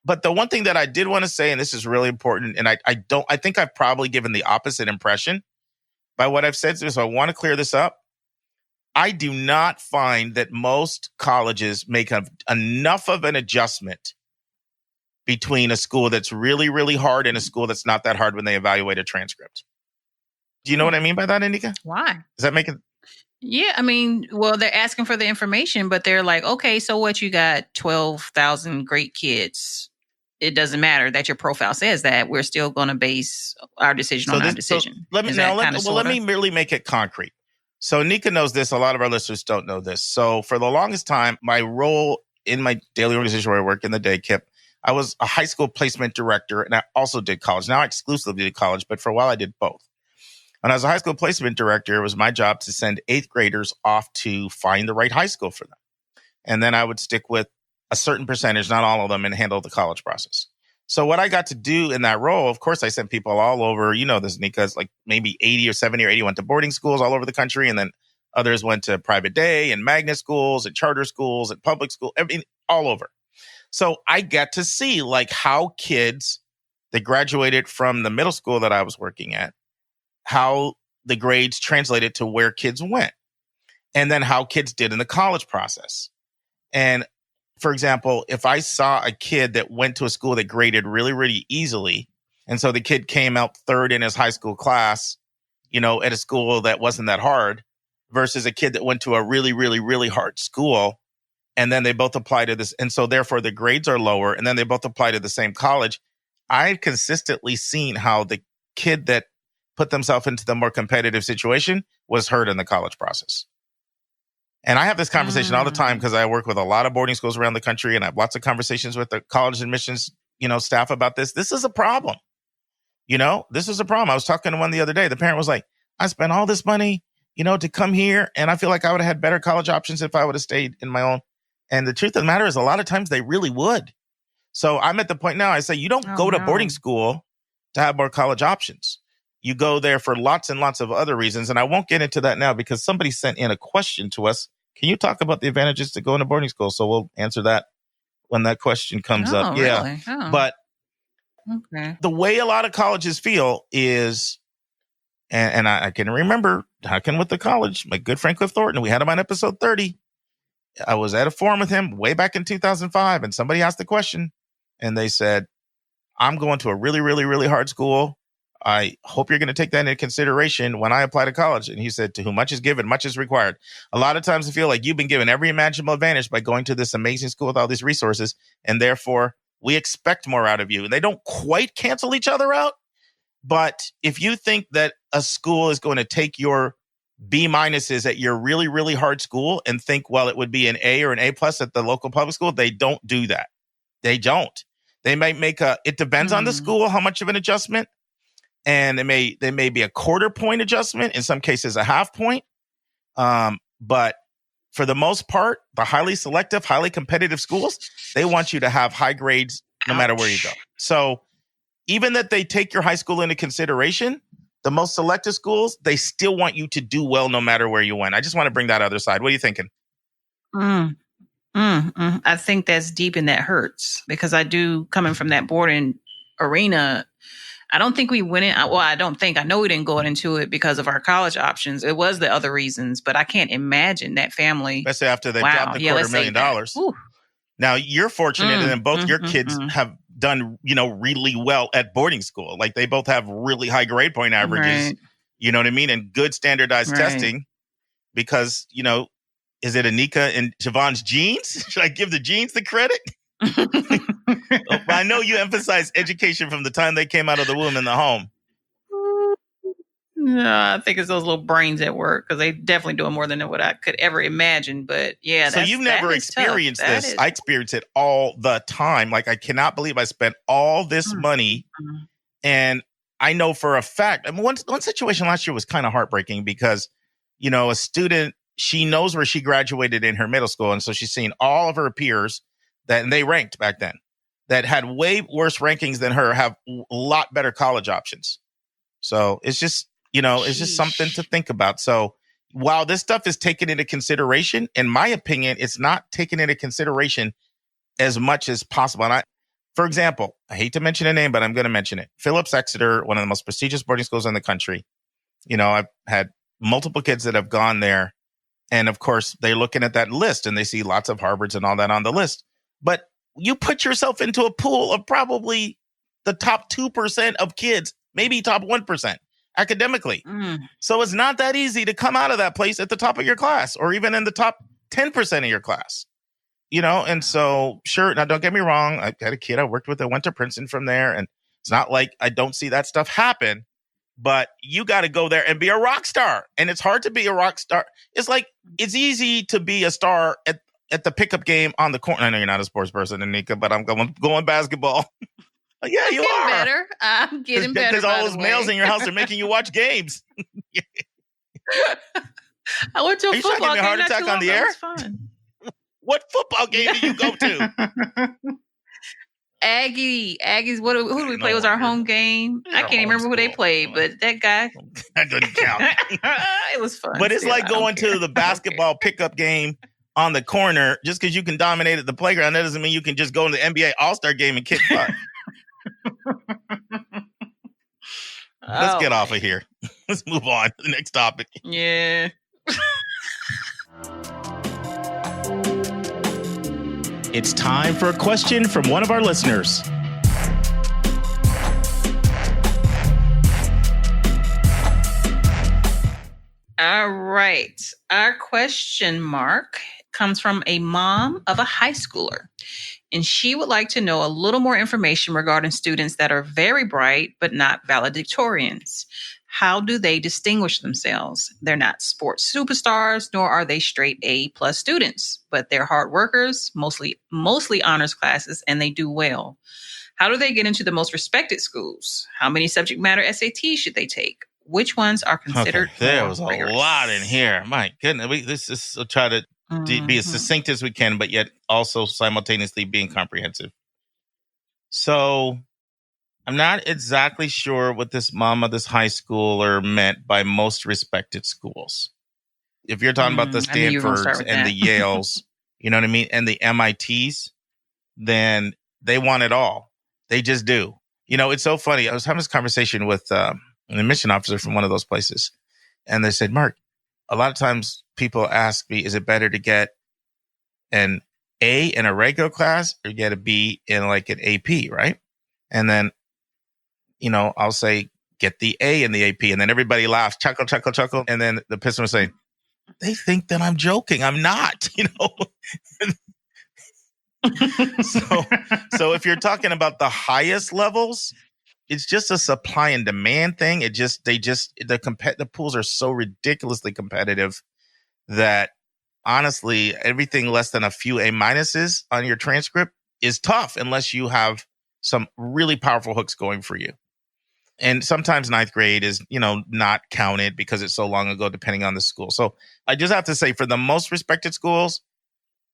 But the one thing that I did want to say, and this is really important, and I think I've probably given the opposite impression by what I've said, so I want to clear this up. I do not find that most colleges make enough of an adjustment between a school that's really, really hard and a school that's not that hard when they evaluate a transcript. Do you know what I mean by that, Anika? Why? Does that make it? Yeah, I mean, well, they're asking for the information, but they're like, okay, so what? You got 12,000 great kids. It doesn't matter that your profile says that. We're still going to base our decision on our decision. Let me merely make it concrete. So Nika knows this. A lot of our listeners don't know this. So for the longest time, my role in my daily organization where I work in the day, KIP, I was a high school placement director, and I also did college. Now I exclusively did college, but for a while I did both. When I was a high school placement director, it was my job to send 8th graders off to find the right high school for them. And then I would stick with a certain percentage, not all of them, and handle the college process. So what I got to do in that role, of course, I sent people all over, this, Nika's like maybe 80 or 70 or 80 went to boarding schools all over the country. And then others went to private day and magnet schools and charter schools and public school, all over. So I get to see like how kids that graduated from the middle school that I was working at, how the grades translated to where kids went, and then how kids did in the college process. And for example, if I saw a kid that went to a school that graded really, really easily, and so the kid came out third in his high school class, at a school that wasn't that hard, versus a kid that went to a really, really, really hard school, and then they both apply to this, and so therefore the grades are lower, and then they both apply to the same college, I've consistently seen how the kid that put themselves into the more competitive situation was hurt in the college process. And I have this conversation all the time because I work with a lot of boarding schools around the country, and I have lots of conversations with the college admissions, staff about this. This is a problem. This is a problem. I was talking to one the other day. The parent was like, I spent all this money, to come here, and I feel like I would have had better college options if I would have stayed in my own. And the truth of the matter is a lot of times they really would. So I'm at the point now, I say, you don't go to boarding school to have more college options. You go there for lots and lots of other reasons. And I won't get into that now because somebody sent in a question to us. Can you talk about the advantages to going to boarding school? So we'll answer that when that question comes up. Really? Yeah. Oh. But the way a lot of colleges feel is, and I can remember talking with the college, my good friend Cliff Thornton, we had him on episode 30. I was at a forum with him way back in 2005, and somebody asked the question, and they said, I'm going to a really, really, really hard school. I hope you're going to take that into consideration when I apply to college. And he said, to whom much is given, much is required. A lot of times I feel like you've been given every imaginable advantage by going to this amazing school with all these resources. And therefore, we expect more out of you. And they don't quite cancel each other out. But if you think that a school is going to take your B minuses at your really, really hard school and think, well, it would be an A or an A plus at the local public school, they don't do that. They don't. They might make it depends on the school, how much of an adjustment. And they may be a quarter point adjustment, in some cases a half point. But for the most part, the highly selective, highly competitive schools, they want you to have high grades no matter where you go. So even that they take your high school into consideration, the most selective schools, they still want you to do well no matter where you went. I just want to bring that other side. What are you thinking? I think that's deep and that hurts, because I do, coming from that boarding arena, I don't think we went in. Well, I know we didn't go into it because of our college options. It was the other reasons, but I can't imagine that family. Especially after they dropped the $250,000. Now you're fortunate and both your kids have done, really well at boarding school. Like they both have really high grade point averages, right. You know what I mean? And good standardized testing because, is it Anika and Javon's genes? Should I give the genes the credit? I know you emphasize education from the time they came out of the womb in the home. No, I think it's those little brains at work, because they definitely doing more than what I could ever imagine. But yeah, so you've never experienced this. I experience it all the time. Like I cannot believe I spent all this money, and I know for a fact. I mean, one situation last year was kind of heartbreaking because, a student, she knows where she graduated in her middle school, and so she's seen all of her peers and they ranked back then, that had way worse rankings than her, have a lot better college options. So it's just, it's just something to think about. So while this stuff is taken into consideration, in my opinion, it's not taken into consideration as much as possible. And for example, I hate to mention a name, but I'm going to mention it. Phillips Exeter, one of the most prestigious boarding schools in the country. I've had multiple kids that have gone there. And of course, they're looking at that list and they see lots of Harvards and all that on the list. But you put yourself into a pool of probably the top 2% of kids, maybe top 1% academically. So it's not that easy to come out of that place at the top of your class or even in the top 10% of your class, And so, sure, now don't get me wrong. I had a kid I worked with that went to Princeton from there. And it's not like I don't see that stuff happen. But you got to go there and be a rock star. And it's hard to be a rock star. It's like, it's easy to be a star at the pickup game on the corner. I know you're not a sports person, Anika, but I'm going basketball. Yeah, you are. Better. I'm getting better. Because all those males in your house are making you watch games. I went to a football game. Are you trying to give me a heart attack on the air? Fun. What football game did you go to? Aggies. Who do we play? Was our home game? I can't even remember who they played, but that guy. That doesn't count. It was fun. But it's like going to the basketball pickup game on the corner. Just because you can dominate at the playground, that doesn't mean you can just go to the NBA All-Star game and kick butt. Let's get off of here. Let's move on to the next topic. Yeah. It's time for a question from one of our listeners. All right. Our question mark comes from a mom of a high schooler, and she would like to know a little more information regarding students that are very bright but not valedictorians. How do they distinguish themselves? They're not sports superstars, nor are they straight A+ students, but they're hard workers, mostly honors classes, and they do well. How do they get into the most respected schools? How many subject matter SATs should they take? Which ones are considered? Okay, there was rigorous? A lot in here. My goodness, this is try to be as succinct as we can, but yet also simultaneously being comprehensive. So I'm not exactly sure what this mom of this high schooler meant by most respected schools. If you're talking about the Stanfords and the Yales, you know what I mean, and the MITs, then they want it all. They just do. It's so funny. I was having this conversation with an admission officer from one of those places, and they said, Mark, a lot of times people ask me, is it better to get an A in a regular class or get a B in like an AP, right? And then I'll say, get the A in the AP. And then everybody laughs, chuckle, chuckle, chuckle. And then the person was saying, they think that I'm joking. I'm not, So if you're talking about the highest levels, it's just a supply and demand thing. The pools are so ridiculously competitive that honestly, everything less than a few A minuses on your transcript is tough unless you have some really powerful hooks going for you. And sometimes ninth grade is, not counted because it's so long ago, depending on the school. So I just have to say, for the most respected schools,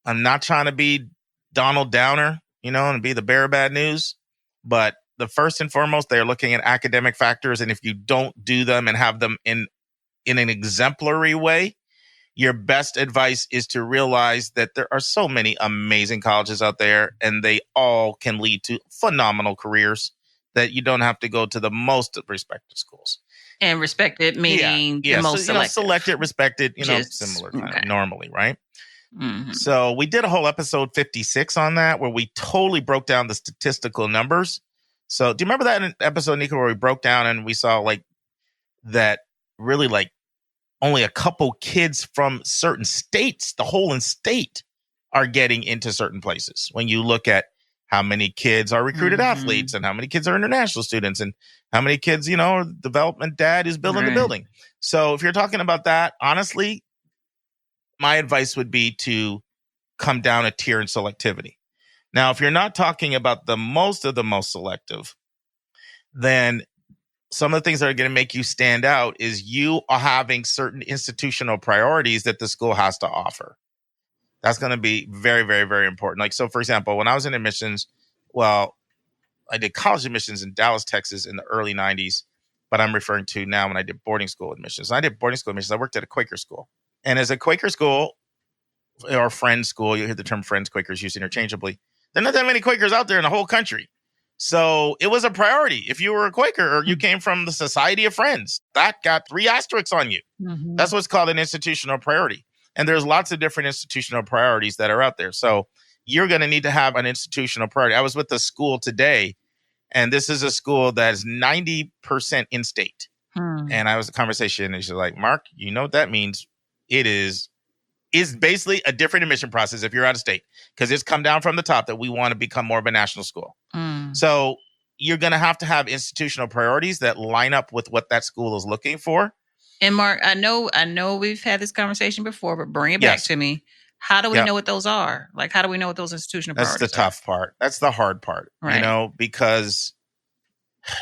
I'm not trying to be Donald Downer, and be the bearer of bad news. But the first and foremost, they're looking at academic factors. And if you don't do them and have them in an exemplary way, your best advice is to realize that there are so many amazing colleges out there, and they all can lead to phenomenal careers, that you don't have to go to the most respected schools. And respected meaning the most selected. Selected, respected, similar kind of normally, right? Mm-hmm. So we did a whole episode 56 on that, where we totally broke down the statistical numbers. So do you remember that episode, Nico, where we broke down and we saw that really only a couple kids from certain states, the whole in state, are getting into certain places? When you look at how many kids are recruited athletes, and how many kids are international students, and how many kids, development dad is building the building. So if you're talking about that, honestly, my advice would be to come down a tier in selectivity. Now, if you're not talking about the most of the most selective, then some of the things that are going to make you stand out is you are having certain institutional priorities that the school has to offer. That's going to be very, very, very important. So for example, when I was in admissions, I did college admissions in Dallas, Texas in the early 90s, but I'm referring to now when I did boarding school admissions. When I did boarding school admissions, I worked at a Quaker school. And as a Quaker school, or Friends school, you hear the term Friends, Quakers used interchangeably. There are not that many Quakers out there in the whole country. So it was a priority. If you were a Quaker or you came from the Society of Friends, that got 3 asterisks on you. Mm-hmm. That's what's called an institutional priority. And there's lots of different institutional priorities that are out there. So you're going to need to have an institutional priority. I was with a school today, and this is a school that is 90% in-state. And I was in a conversation, and she's like, Mark, you know what that means? It's basically a different admission process if you're out of state, because it's come down from the top that we want to become more of a national school. So you're going to have institutional priorities that line up with what that school is looking for. And Mark, I know we've had this conversation before, but bring it back to me. How do we know what those are? How do we know what those institutional priorities are? That's the tough part. That's the hard part, right. Because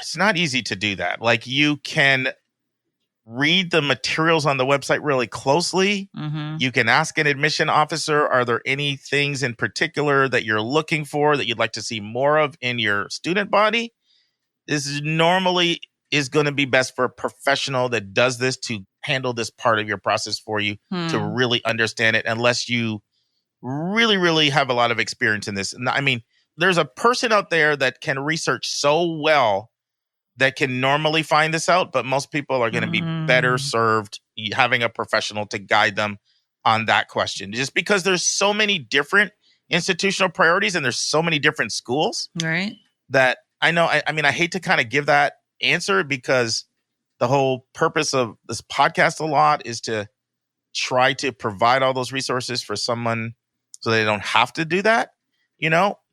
it's not easy to do that. You can read the materials on the website really closely. Mm-hmm. You can ask an admission officer, are there any things in particular that you're looking for that you'd like to see more of in your student body? This is normally going to be best for a professional that does this to handle this part of your process for you, to really understand it, unless you really, really have a lot of experience in this. I mean, there's a person out there that can research so well that can normally find this out, but most people are going to be better served having a professional to guide them on that question. Just because there's so many different institutional priorities and there's so many different schools, right? That I know, I mean, I hate to kind of give that answer, because the whole purpose of this podcast a lot is to try to provide all those resources for someone so they don't have to do that,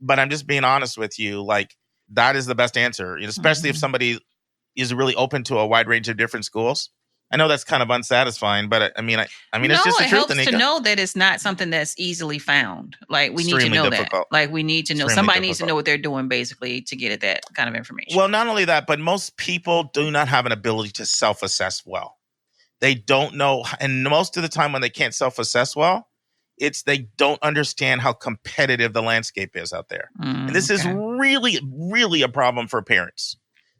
but I'm just being honest with you. That is the best answer, especially if somebody is really open to a wide range of different schools. I know that's kind of unsatisfying, but I mean, it's just the truth. It helps to know that it's not something that's easily found. We need to know difficult. that. We need to know. Extremely somebody difficult. Needs to know what they're doing, basically, to get at that kind of information. Well, not only that, but most people do not have an ability to self-assess well. They don't know, and most of the time when they can't self-assess well, they don't understand how competitive the landscape is out there. And this is really, really a problem for parents.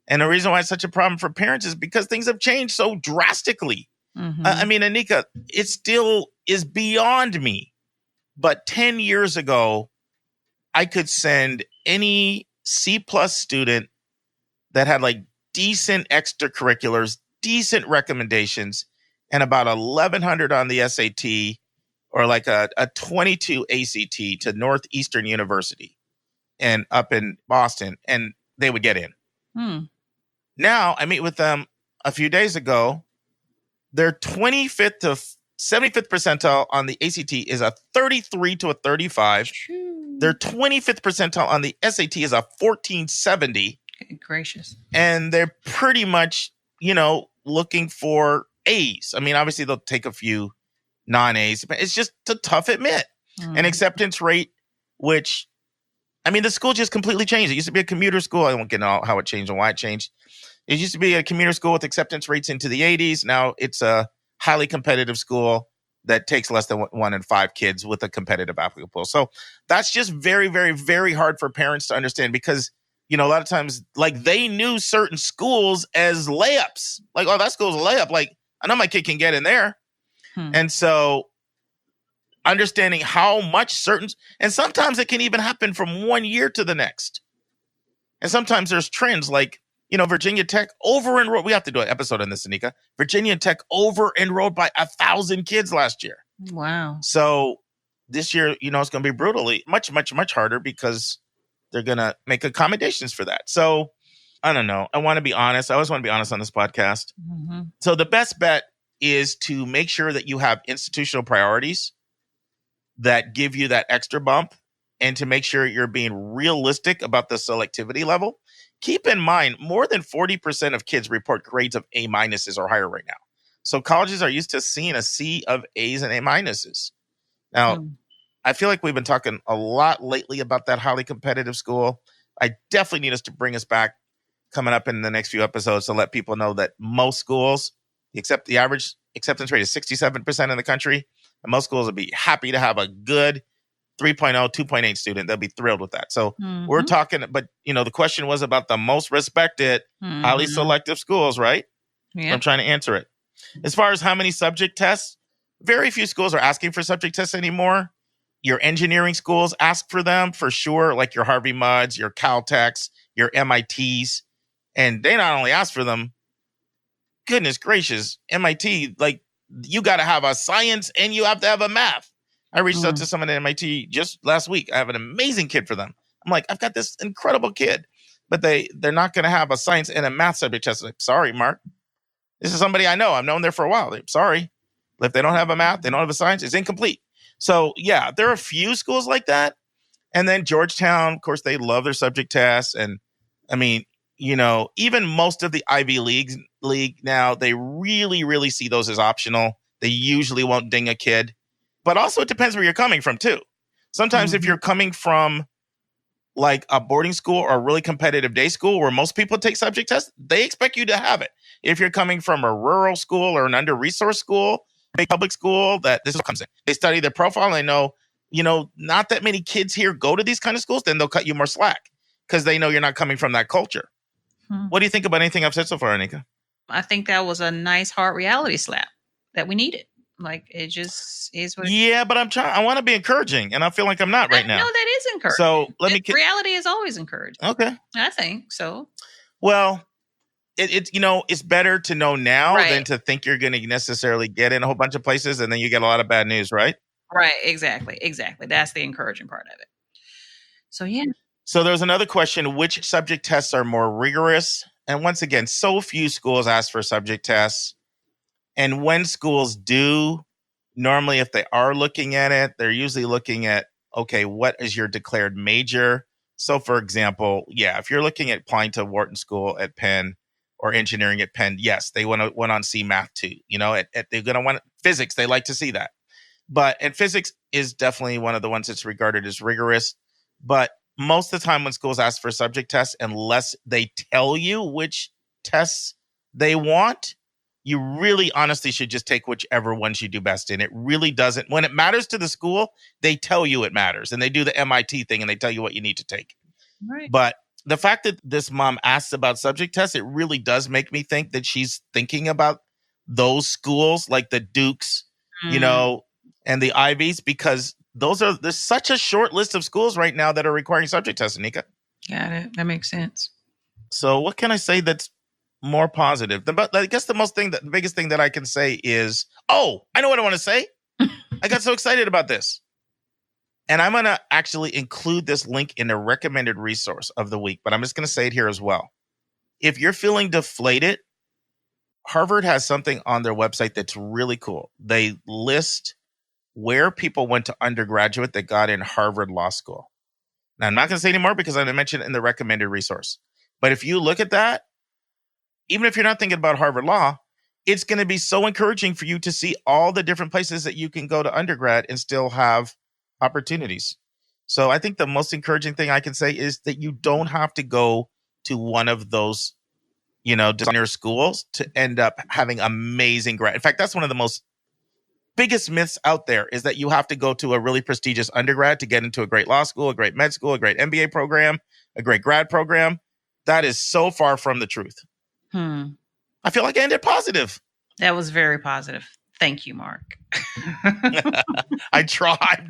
And the reason why it's such a problem for parents is because things have changed so drastically. I mean, Anika, it still is beyond me. But 10 years ago, I could send any C+ student that had decent extracurriculars, decent recommendations, and about 1,100 on the SAT, or a 22 ACT to Northeastern University and up in Boston, and they would get in. Now, I meet with them a few days ago. Their 25th to 75th percentile on the ACT is a 33 to a 35. Their 25th percentile on the SAT is a 1470. Gracious. And they're pretty much, looking for A's. I mean, obviously they'll take a few non-A's, but it's just a tough admit. An acceptance rate, which I mean, the school just completely changed. It used to be a commuter school. I won't get into how it changed and why it changed. It used to be a commuter school with acceptance rates into the 80s. Now it's a highly competitive school that takes less than 1 in 5 kids with a competitive applicant pool. So that's just very, very, very hard for parents to understand because, a lot of times, like, they knew certain schools as layups. Like, oh, that school's a layup. Like, I know my kid can get in there. And so understanding how much and sometimes it can even happen from one year to the next. And sometimes there's trends like, Virginia Tech over-enrolled. We have to do an episode on this, Anika. Virginia Tech over-enrolled by 1,000 kids last year. Wow. So this year, it's going to be brutally much, much, much harder because they're going to make accommodations for that. So I don't know. I want to be honest. I always want to be honest on this podcast. Mm-hmm. So the best bet is to make sure that you have institutional priorities that give you that extra bump and to make sure you're being realistic about the selectivity level. Keep in mind, more than 40% of kids report grades of A- or higher right now. So colleges are used to seeing a sea of A's and A-. Now, I feel like we've been talking a lot lately about that highly competitive school. I definitely need us to bring us back coming up in the next few episodes to let people know that most schools, the average acceptance rate is 67% in the country, and most schools would be happy to have a good 3.0, 2.8 student. They'll be thrilled with that. So we're talking, but the question was about the most respected, highly selective schools, right? Yeah. So I'm trying to answer it. As far as how many subject tests, very few schools are asking for subject tests anymore. Your engineering schools ask for them for sure, like your Harvey Mudds, your Caltechs, your MITs. And they not only ask for them, goodness gracious, MIT, like, you got to have a science and you have to have a math. I reached out to someone at MIT just last week. I have an amazing kid for them. I'm like, I've got this incredible kid, but they're not going to have a science and a math subject test. Like, sorry, Mark. This is somebody I know. I've known there for a while. Sorry. If they don't have a math, they don't have a science, it's incomplete. So yeah, there are a few schools like that. And then Georgetown, of course, they love their subject tests. And I mean, even most of the Ivy League now, they really, really see those as optional. They usually won't ding a kid. But also it depends where you're coming from too. Sometimes if you're coming from like a boarding school or a really competitive day school where most people take subject tests, they expect you to have it. If you're coming from a rural school or an under-resourced school, a public school, that this is what comes in. They study their profile and they know, not that many kids here go to these kind of schools, then they'll cut you more slack because they know you're not coming from that culture. What do you think about anything I've said so far, Anika? I think that was a nice hard reality slap that we needed. Like, it just is what it is. Yeah, but I want to be encouraging, and I feel like I'm not right now. No, that is encouraging. So reality is always encouraging. Okay. I think so. Well, it's better to know now than to think you're going to necessarily get in a whole bunch of places and then you get a lot of bad news, right? Right. Exactly. That's the encouraging part of it. So, yeah. So there's another question, which subject tests are more rigorous? And once again, so few schools ask for subject tests. And when schools do, normally if they are looking at it, they're usually looking at, okay, what is your declared major? So for example, if you're looking at applying to Wharton School at Penn or engineering at Penn, yes, they want to see math too. They're going to want physics. They like to see that. And physics is definitely one of the ones that's regarded as rigorous. But most of the time when schools ask for subject tests, unless they tell you which tests they want, you really honestly should just take whichever ones you do best in. It really doesn't. When it matters to the school, they tell you it matters. And they do the MIT thing and they tell you what you need to take. Right. But the fact that this mom asks about subject tests, it really does make me think that she's thinking about those schools like the Dukes, and the Ivies, because there's such a short list of schools right now that are requiring subject tests, Anika. Got it. That makes sense. So what can I say that's more positive? I guess the biggest thing that I can say is, I know what I want to say. I got so excited about this. And I'm going to actually include this link in the recommended resource of the week, but I'm just going to say it here as well. If you're feeling deflated, Harvard has something on their website that's really cool. They list where people went to undergraduate that got in Harvard Law School. Now, I'm not going to say anymore because I mentioned it in the recommended resource. But if you look at that, even if you're not thinking about Harvard Law, it's going to be so encouraging for you to see all the different places that you can go to undergrad and still have opportunities. So I think the most encouraging thing I can say is that you don't have to go to one of those, designer schools to end up having amazing grad. In fact, that's one of the most biggest myths out there, is that you have to go to a really prestigious undergrad to get into a great law school, a great med school, a great MBA program, a great grad program. That is so far from the truth. I feel like I ended positive. That was very positive. Thank you, Mark. I'm trying.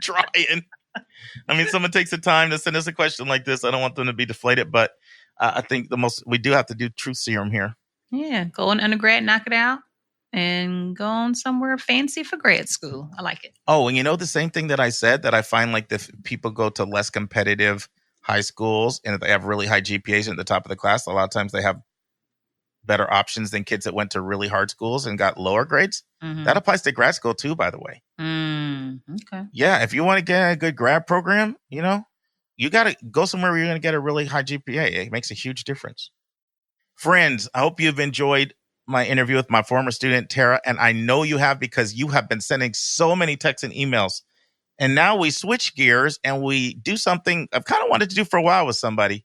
I mean, someone takes the time to send us a question like this. I don't want them to be deflated, but I think we do have to do truth serum here. Yeah, go in undergrad, knock it out, and go on somewhere fancy for grad school. I like it. Oh, and the same thing that I said, that I find like the people go to less competitive high schools and if they have really high GPAs at the top of the class, a lot of times they have better options than kids that went to really hard schools and got lower grades. That applies to grad school too, by the way. Okay. Yeah, if you want to get a good grad program, you got to go somewhere where you're going to get a really high GPA. It makes a huge difference. Friends, I hope you've enjoyed my interview with my former student, Tara, and I know you have, because you have been sending so many texts and emails. And now we switch gears and we do something I've kind of wanted to do for a while with somebody.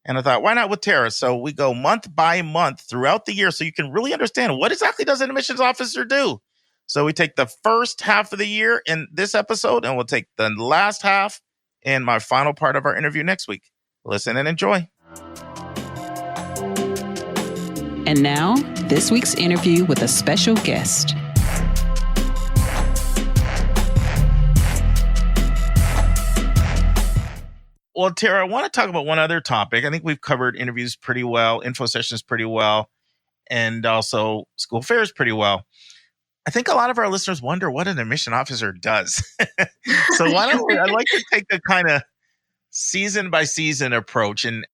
And I thought, why not with Tara? So we go month by month throughout the year so you can really understand what exactly does an admissions officer do. So we take the first half of the year in this episode, and we'll take the last half in my final part of our interview next week. Listen and enjoy. And now, this week's interview with a special guest. Well, Tara, I want to talk about one other topic. I think we've covered interviews pretty well, info sessions pretty well, and also school fairs pretty well. I think a lot of our listeners wonder what an admission officer does. So I'd like to take a kind of season by season approach. And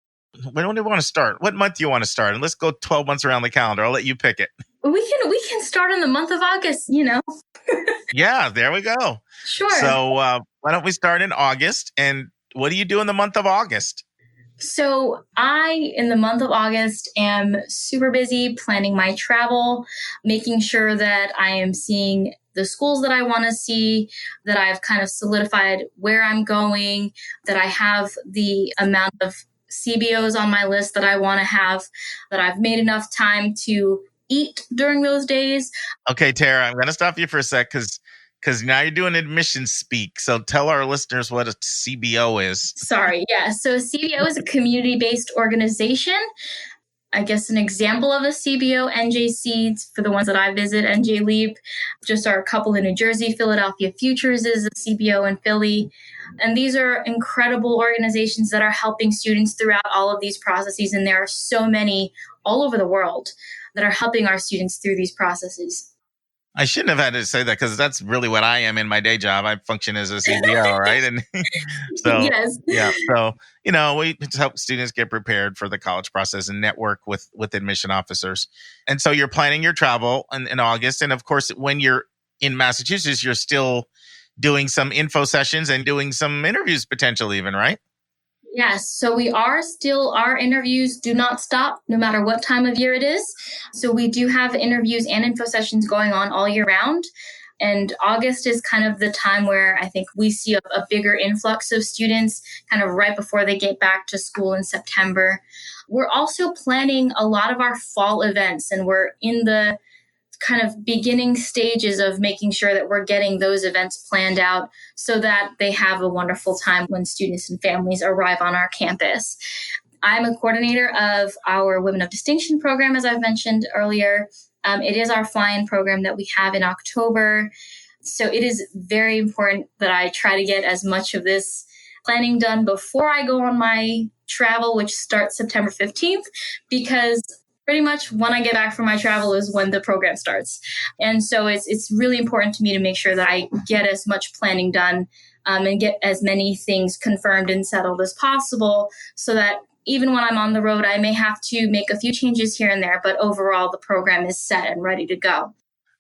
when do you want to start? What month do you want to start? And let's go 12 months around the calendar. I'll let you pick it. We can start in the month of August, Yeah, there we go. Sure. So why don't we start in August? And what do you do in the month of August? So in the month of August, am super busy planning my travel, making sure that I am seeing the schools that I want to see, that I've kind of solidified where I'm going, that I have the amount of CBOs on my list that I want to have, that I've made enough time to eat during those days. Okay, Tara, I'm going to stop you for a sec because now you're doing admission speak. So tell our listeners what a CBO is. Sorry. Yeah. So CBO is a community-based organization. I guess an example of a CBO, NJC, for the ones that I visit, NJ Leap, just are a couple in New Jersey. Philadelphia Futures is a CBO in Philly. And these are incredible organizations that are helping students throughout all of these processes. And there are so many all over the world that are helping our students through these processes. I shouldn't have had to say that because that's really what I am in my day job. I function as a CBO, right? And so, yes. Yeah. So, we help students get prepared for the college process and network with admission officers. And so you're planning your travel in August. And of course, when you're in Massachusetts, you're still doing some info sessions and doing some interviews potentially even, right? Yes. So our interviews do not stop no matter what time of year it is. So we do have interviews and info sessions going on all year round. And August is kind of the time where I think we see a bigger influx of students kind of right before they get back to school in September. We're also planning a lot of our fall events, and we're in the kind of beginning stages of making sure that we're getting those events planned out so that they have a wonderful time when students and families arrive on our campus. I'm a coordinator of our Women of Distinction program, as I've mentioned earlier. It is our fly-in program that we have in October. So it is very important that I try to get as much of this planning done before I go on my travel, which starts September 15th, because pretty much when I get back from my travel is when the program starts. And so it's really important to me to make sure that I get as much planning done and get as many things confirmed and settled as possible so that even when I'm on the road, I may have to make a few changes here and there, but overall the program is set and ready to go.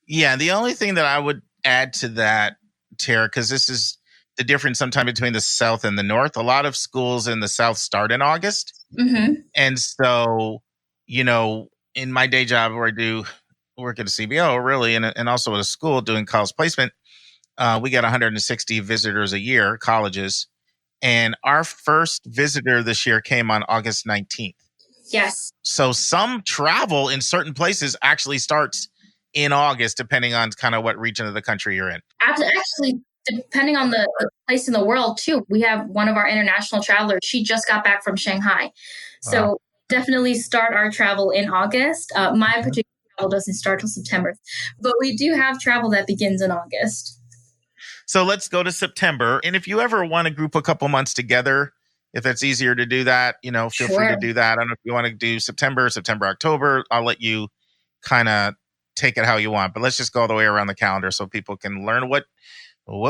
Yeah, the only thing that I would add to that, Tara, because this is the difference sometimes between the South and the North. A lot of schools in the South start in August. Mm-hmm. And so, in my day job where I do work at a CBO, really, and also at a school doing college placement, we get 160 visitors a year, colleges. And our first visitor this year came on August 19th. Yes. So some travel in certain places actually starts in August, depending on kind of what region of the country you're in. Actually, depending on the place in the world, too. We have one of our international travelers. She just got back from Shanghai. So definitely start our travel in August. My particular travel doesn't start till September. But we do have travel that begins in August. So let's go to September. And if you ever want to group a couple months together, if it's easier to do that, feel free to do that. I don't know if you want to do September, October. I'll let you kind of take it how you want. But let's just go all the way around the calendar so people can learn what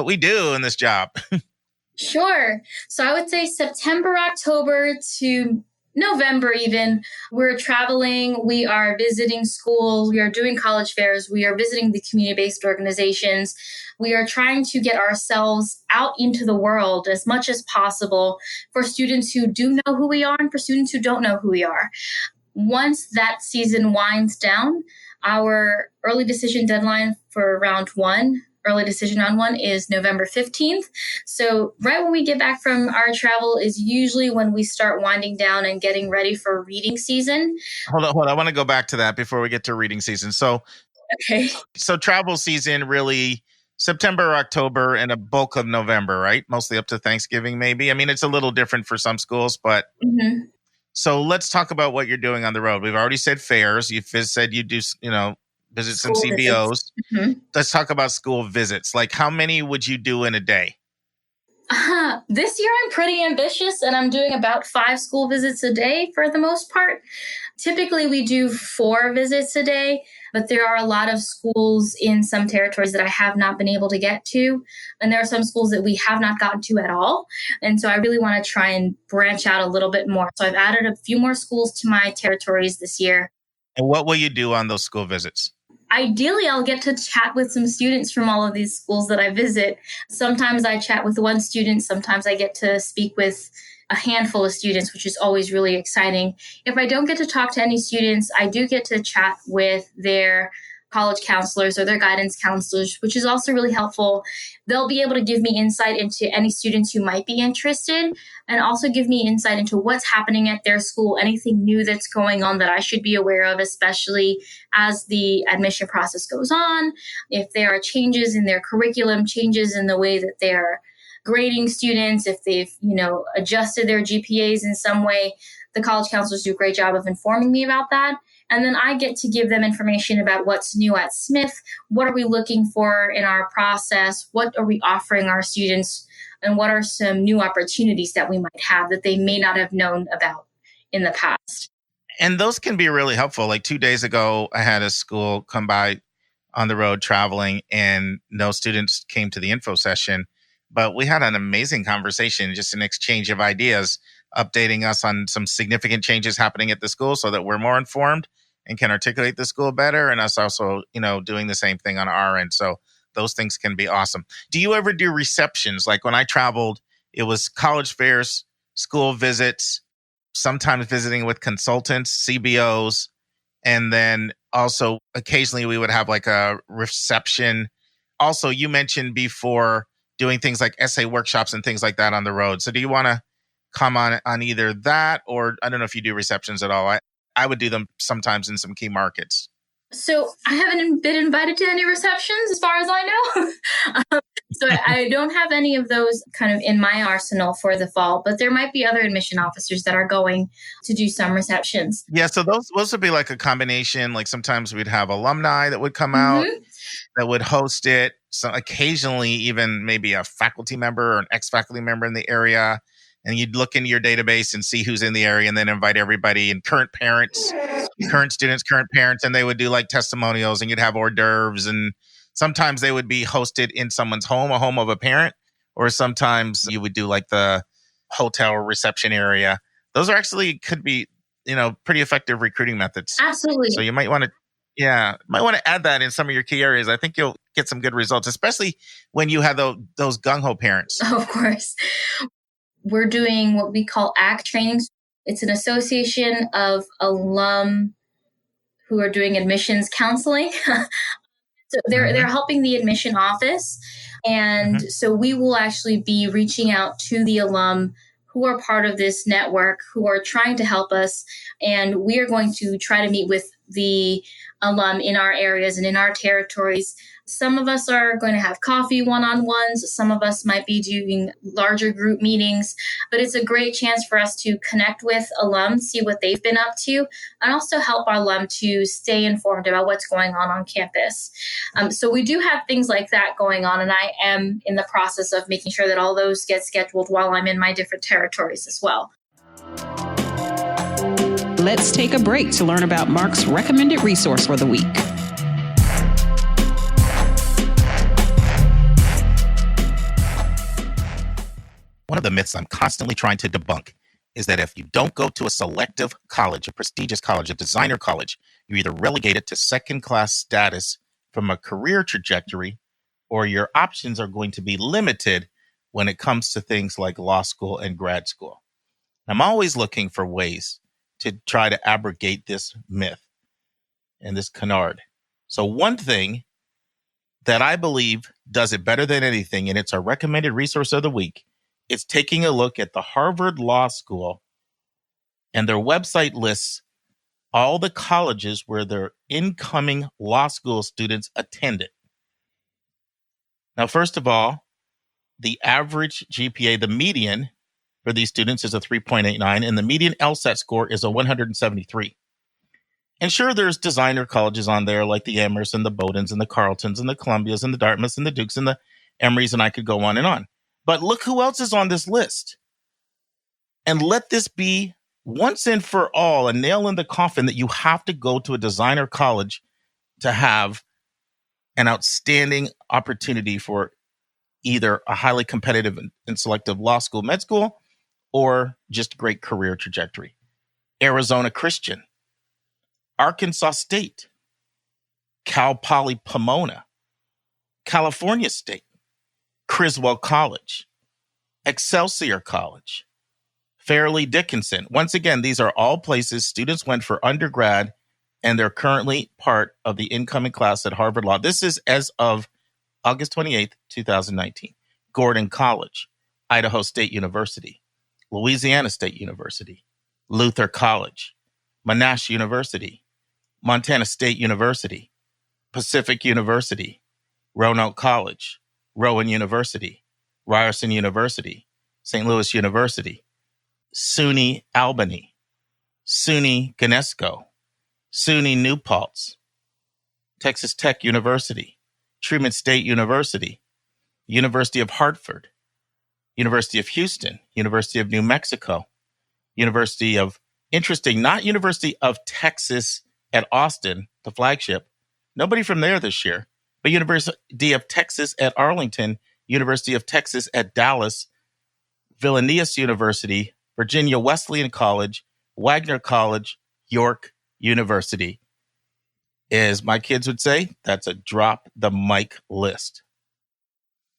we do in this job. Sure. So I would say September, October to November even, we're traveling, we are visiting schools, we are doing college fairs, we are visiting the community-based organizations. We are trying to get ourselves out into the world as much as possible for students who do know who we are and for students who don't know who we are. Once that season winds down, our early decision deadline for early decision round one is November 15th. So right when we get back from our travel is usually when we start winding down and getting ready for reading season. Hold on. I want to go back to that before we get to reading season. So travel season really September, October, and a bulk of November, right? Mostly up to Thanksgiving, maybe. I mean, it's a little different for some schools, but So let's talk about what you're doing on the road. We've already said fairs. You've said you do, visit some CBOs. Let's talk about school visits. Like, how many would you do in a day? This year, I'm pretty ambitious, and I'm doing about 5 school visits a day for the most part. Typically, we do 4 visits a day, but there are a lot of schools in some territories that I have not been able to get to. And there are some schools that we have not gotten to at all. And so I really want to try and branch out a little bit more. So I've added a few more schools to my territories this year. And what will you do on those school visits? Ideally, I'll get to chat with some students from all of these schools that I visit. Sometimes I chat with one student. Sometimes I get to speak with a handful of students, which is always really exciting. If I don't get to talk to any students, I do get to chat with their college counselors or their guidance counselors, which is also really helpful. They'll be able to give me insight into any students who might be interested and also give me insight into what's happening at their school, anything new that's going on that I should be aware of, especially as the admission process goes on. If there are changes in their curriculum, changes in the way that they're grading students, if they've, adjusted their GPAs in some way, the college counselors do a great job of informing me about that. And then I get to give them information about what's new at Smith. What are we looking for in our process? What are we offering our students? And what are some new opportunities that we might have that they may not have known about in the past? And those can be really helpful. Like 2 days ago, I had a school come by on the road traveling, and no students came to the info session. But we had an amazing conversation, just an exchange of ideas, updating us on some significant changes happening at the school so that we're more informed and can articulate the school better, and us also, doing the same thing on our end. So those things can be awesome. Do you ever do receptions? Like when I traveled, it was college fairs, school visits, sometimes visiting with consultants, CBOs, and then also occasionally we would have like a reception. Also, you mentioned before doing things like essay workshops and things like that on the road. So do you want to come on either that, or I don't know if you do receptions at all? I would do them sometimes in some key markets. So I haven't been invited to any receptions as far as I know. So I don't have any of those kind of in my arsenal for the fall, but there might be other admission officers that are going to do some receptions. Yeah, so those would be like a combination. Like sometimes we'd have alumni that would come out that would host it. So occasionally even maybe a faculty member or an ex-faculty member in the area. And you'd look into your database and see who's in the area and then invite everybody and current parents, current students, current parents, and they would do like testimonials, and you'd have hors d'oeuvres. And sometimes they would be hosted in someone's home, a home of a parent, or sometimes you would do like the hotel reception area. Those are actually could be, pretty effective recruiting methods. Absolutely. So you might want to add that in some of your key areas. I think you'll get some good results, especially when you have those gung-ho parents. Of course. We're doing what we call ACT trainings. It's an association of alum who are doing admissions counseling. So they're helping the admission office. And so we will actually be reaching out to the alum who are part of this network, who are trying to help us. And we are going to try to meet with the alum in our areas and in our territories. Some of us are going to have coffee one-on-ones. Some of us might be doing larger group meetings, but it's a great chance for us to connect with alum, see what they've been up to, and also help our alum to stay informed about what's going on campus. So we do have things like that going on, and I am in the process of making sure that all those get scheduled while I'm in my different territories as well. Let's take a break to learn about Mark's recommended resource for the week. One of the myths I'm constantly trying to debunk is that if you don't go to a selective college, a prestigious college, a designer college, you're either relegated to second-class status from a career trajectory, or your options are going to be limited when it comes to things like law school and grad school. I'm always looking for ways to try to abrogate this myth and this canard. So one thing that I believe does it better than anything, and it's our recommended resource of the week, it's taking a look at the Harvard Law School, and their website lists all the colleges where their incoming law school students attended. Now, first of all, the average GPA, the median for these students is a 3.89, and the median LSAT score is a 173. And sure, there's designer colleges on there like the Amherst and the Bowdens and the Carletons and the Columbias and the Dartmouths and the Dukes and the Emorys, and I could go on and on. But look who else is on this list. And let this be once and for all a nail in the coffin that you have to go to a designer college to have an outstanding opportunity for either a highly competitive and selective law school, med school, or just great career trajectory. Arizona Christian, Arkansas State, Cal Poly Pomona, California State, Criswell College, Excelsior College, Fairleigh Dickinson. Once again, these are all places students went for undergrad, and they're currently part of the incoming class at Harvard Law. This is as of August 28th, 2019. Gordon College, Idaho State University, Louisiana State University, Luther College, Monash University, Montana State University, Pacific University, Roanoke College, Rowan University, Ryerson University, St. Louis University, SUNY Albany, SUNY Gnesko, SUNY New Paltz, Texas Tech University, Truman State University, University of Hartford, University of Houston, University of New Mexico, University of, interesting, not University of Texas at Austin, the flagship. Nobody from there this year. But University of Texas at Arlington, University of Texas at Dallas, Vilnius University, Virginia Wesleyan College, Wagner College, York University. As my kids would say, that's a drop the mic list.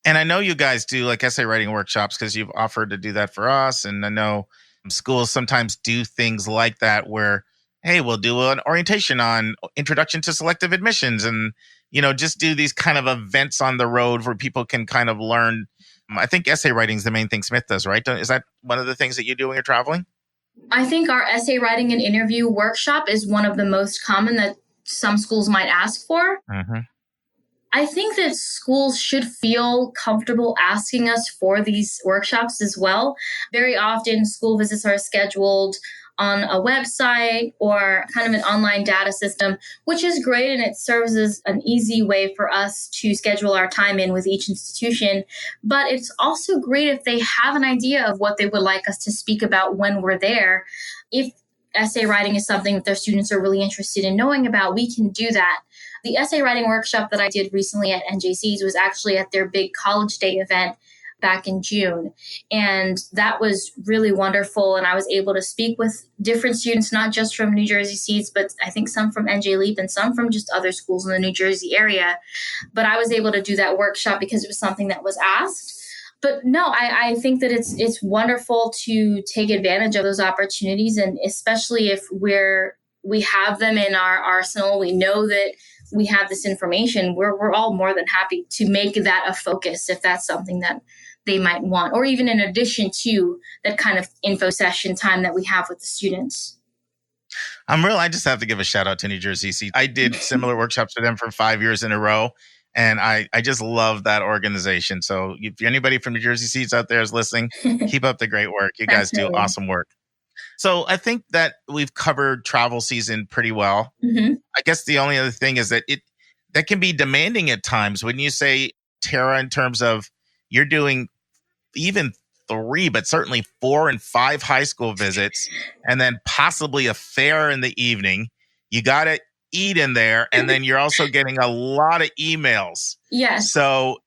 And I know you guys do like essay writing workshops because you've offered to do that for us. And I know schools sometimes do things like that where, hey, we'll do an orientation on introduction to selective admissions and just do these kind of events on the road where people can kind of learn. I think essay writing is the main thing Smith does, right? Is that one of the things that you do when you're traveling? I think our essay writing and interview workshop is one of the most common that some schools might ask for. Mm-hmm. I think that schools should feel comfortable asking us for these workshops as well. Very often, school visits are scheduled on a website or kind of an online data system, which is great, and it serves as an easy way for us to schedule our time in with each institution. But it's also great if they have an idea of what they would like us to speak about when we're there. If essay writing is something that their students are really interested in knowing about, we can do that. The essay writing workshop that I did recently at NJC's was actually at their big College Day event back in June. And that was really wonderful. And I was able to speak with different students, not just from New Jersey Seeds, but I think some from NJ Leap and some from just other schools in the New Jersey area. But I was able to do that workshop because it was something that was asked. But no, I think that it's wonderful to take advantage of those opportunities. And especially if we have them in our arsenal, we know that we have this information, we're all more than happy to make that a focus if that's something that they might want, or even in addition to that kind of info session time that we have with the students. I just have to give a shout out to New Jersey Seats. I did similar workshops for them for 5 years in a row. And I just love that organization. So if anybody from New Jersey Seats out there is listening, keep up the great work. You guys do awesome work. So I think that we've covered travel season pretty well. Mm-hmm. I guess the only other thing is that that can be demanding at times. When you say, Tara, in terms of you're doing even 3, but certainly 4 and 5 high school visits, and then possibly a fair in the evening, you got to eat in there. And then you're also getting a lot of emails. Yes. So,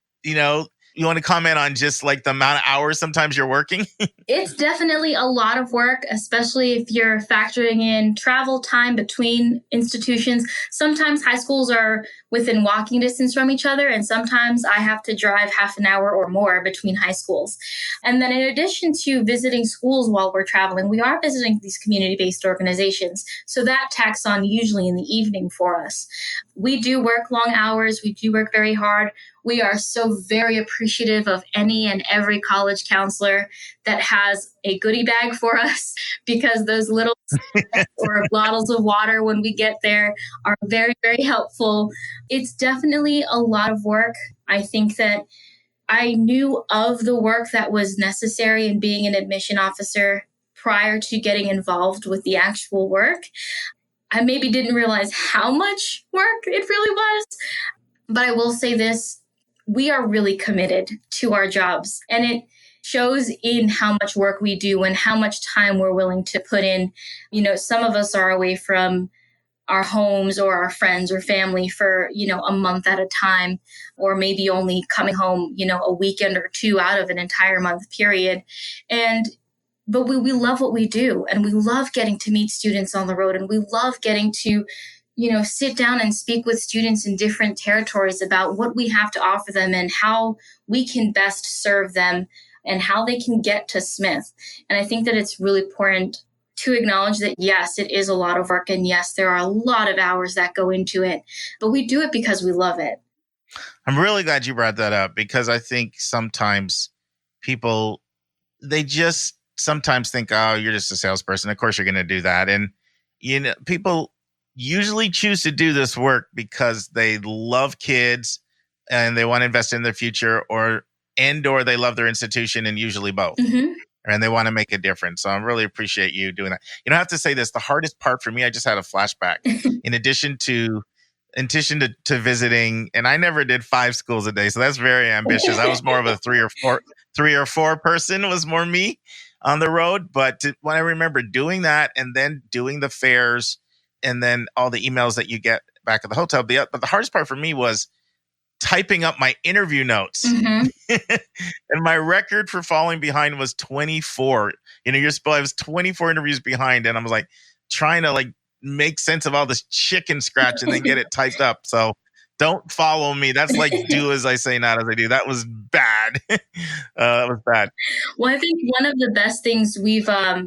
you want to comment on just like the amount of hours sometimes you're working? It's definitely a lot of work, especially if you're factoring in travel time between institutions. Sometimes high schools are within walking distance from each other, and sometimes I have to drive half an hour or more between high schools. And then in addition to visiting schools while we're traveling, we are visiting these community-based organizations. So that tacks on usually in the evening for us. We do work long hours. We do work very hard. We are so very appreciative of any and every college counselor that has a goodie bag for us, because those little or bottles of water when we get there are very, very helpful. It's definitely a lot of work. I think that I knew of the work that was necessary in being an admission officer prior to getting involved with the actual work. I maybe didn't realize how much work it really was, but I will say this. We are really committed to our jobs, and it shows in how much work we do and how much time we're willing to put in. Some of us are away from our homes or our friends or family for, a month at a time, or maybe only coming home, a weekend or 2 out of an entire month period. But we love what we do, and we love getting to meet students on the road, and we love getting to sit down and speak with students in different territories about what we have to offer them and how we can best serve them and how they can get to Smith. And I think that it's really important to acknowledge that, yes, it is a lot of work. And yes, there are a lot of hours that go into it, but we do it because we love it. I'm really glad you brought that up, because I think sometimes people, they just sometimes think, oh, you're just a salesperson. Of course you're going to do that. And, people usually choose to do this work because they love kids and they want to invest in their future, or they love their institution, and usually both. Mm-hmm. And they want to make a difference. So I really appreciate you doing that. I have to say this, the hardest part for me, I just had a flashback. In addition to visiting, and I never did 5 schools a day, so that's very ambitious. I was more of a 3 or 4 person was more me on the road. But when I remember doing that, and then doing the fairs, and then all the emails that you get back at the hotel. But the hardest part for me was typing up my interview notes. Mm-hmm. And my record for falling behind was 24. I was 24 interviews behind, and I was like trying to make sense of all this chicken scratch and then get it typed up. So don't follow me. That's like do as I say, not as I do. That was bad. That was bad. Well, I think one of the best things we've, I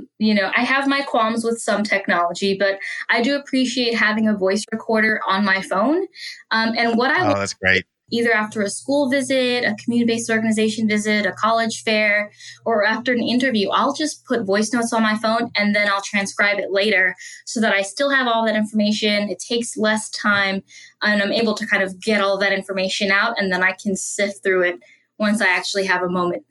have my qualms with some technology, but I do appreciate having a voice recorder on my phone. And what I that's great. Either after a school visit, a community-based organization visit, a college fair, or after an interview, I'll just put voice notes on my phone, and then I'll transcribe it later so that I still have all that information. It takes less time, and I'm able to kind of get all that information out, and then I can sift through it once I actually have a moment.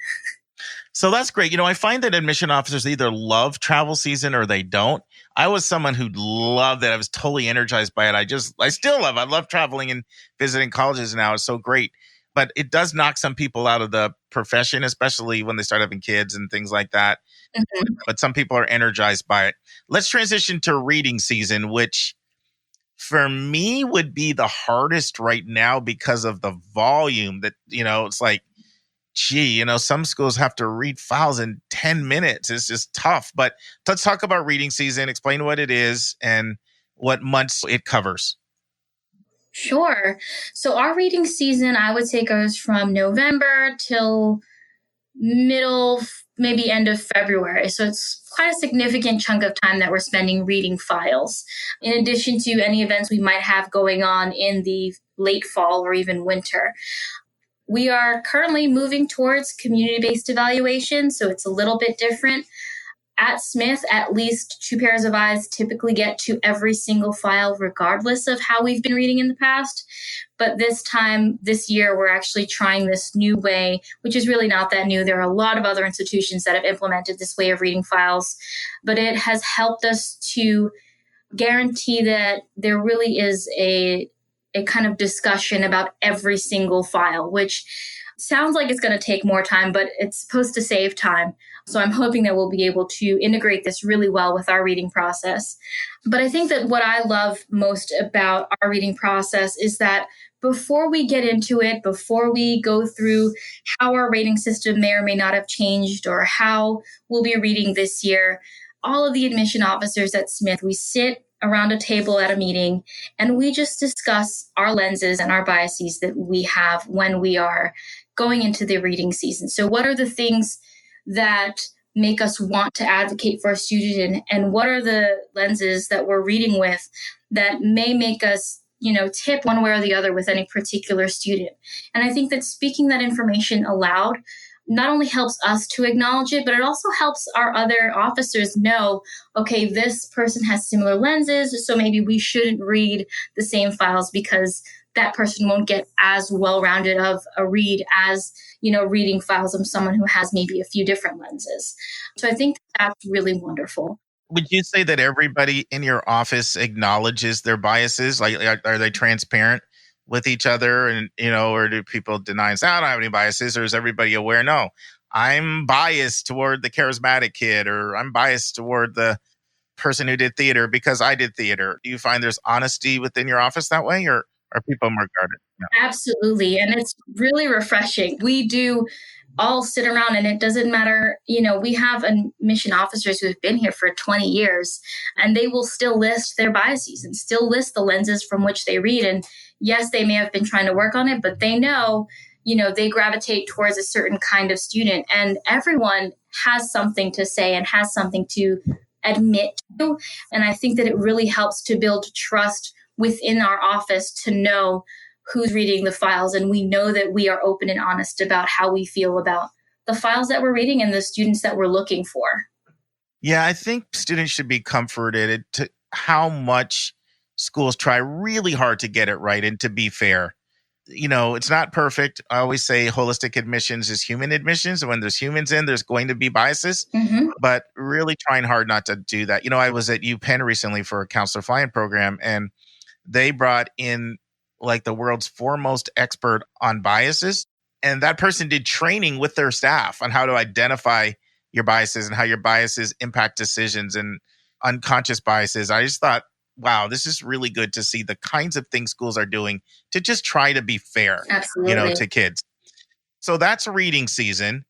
So that's great. I find that admission officers either love travel season or they don't. I was someone who loved it. I was totally energized by it. I still love it. I love traveling and visiting colleges now. It's so great. But it does knock some people out of the profession, especially when they start having kids and things like that. Mm-hmm. But some people are energized by it. Let's transition to reading season, which for me would be the hardest right now because of the volume that, it's like, gee, some schools have to read files in 10 minutes. It's just tough. But let's talk about reading season, explain what it is and what months it covers. Sure. So our reading season, I would say, goes from November till middle maybe end of February. So it's quite a significant chunk of time that we're spending reading files, in addition to any events we might have going on in the late fall or even winter. We are currently moving towards community-based evaluation, so it's a little bit different. At Smith, at least 2 pairs of eyes typically get to every single file, regardless of how we've been reading in the past. But this year, we're actually trying this new way, which is really not that new. There are a lot of other institutions that have implemented this way of reading files, but it has helped us to guarantee that there really is a kind of discussion about every single file, which sounds like it's going to take more time, but it's supposed to save time. So I'm hoping that we'll be able to integrate this really well with our reading process. But I think that what I love most about our reading process is that before we get into it, before we go through how our rating system may or may not have changed or how we'll be reading this year, all of the admission officers at Smith, we sit around a table at a meeting and we just discuss our lenses and our biases that we have when we are going into the reading season. So what are the things that make us want to advocate for a student, and what are the lenses that we're reading with that may make us, tip one way or the other with any particular student? And I think that speaking that information aloud not only helps us to acknowledge it, but it also helps our other officers know, okay, this person has similar lenses, so maybe we shouldn't read the same files because that person won't get as well-rounded of a read as, reading files of someone who has maybe a few different lenses. So I think that's really wonderful. Would you say that everybody in your office acknowledges their biases? Like, are they transparent with each other? And, or do people deny and say, I don't have any biases? Or is everybody aware? No, I'm biased toward the charismatic kid, or I'm biased toward the person who did theater because I did theater. Do you find there's honesty within your office that way, or are people more guarded? No. Absolutely. And it's really refreshing. We do all sit around, and it doesn't matter. We have admission officers who have been here for 20 years, and they will still list their biases and still list the lenses from which they read. And yes, they may have been trying to work on it, but they know, they gravitate towards a certain kind of student, and everyone has something to say and has something to admit to. And I think that it really helps to build trust within our office to know who's reading the files. And we know that we are open and honest about how we feel about the files that we're reading and the students that we're looking for. Yeah, I think students should be comforted to how much schools try really hard to get it right and to be fair. It's not perfect. I always say holistic admissions is human admissions. And when there's humans in, there's going to be biases, but really trying hard not to do that. I was at UPenn recently for a counselor fly-in program, and they brought in like the world's foremost expert on biases. And that person did training with their staff on how to identify your biases and how your biases impact decisions and unconscious biases. I just thought, wow, this is really good to see the kinds of things schools are doing to just try to be fair, Absolutely. To kids. So that's reading season.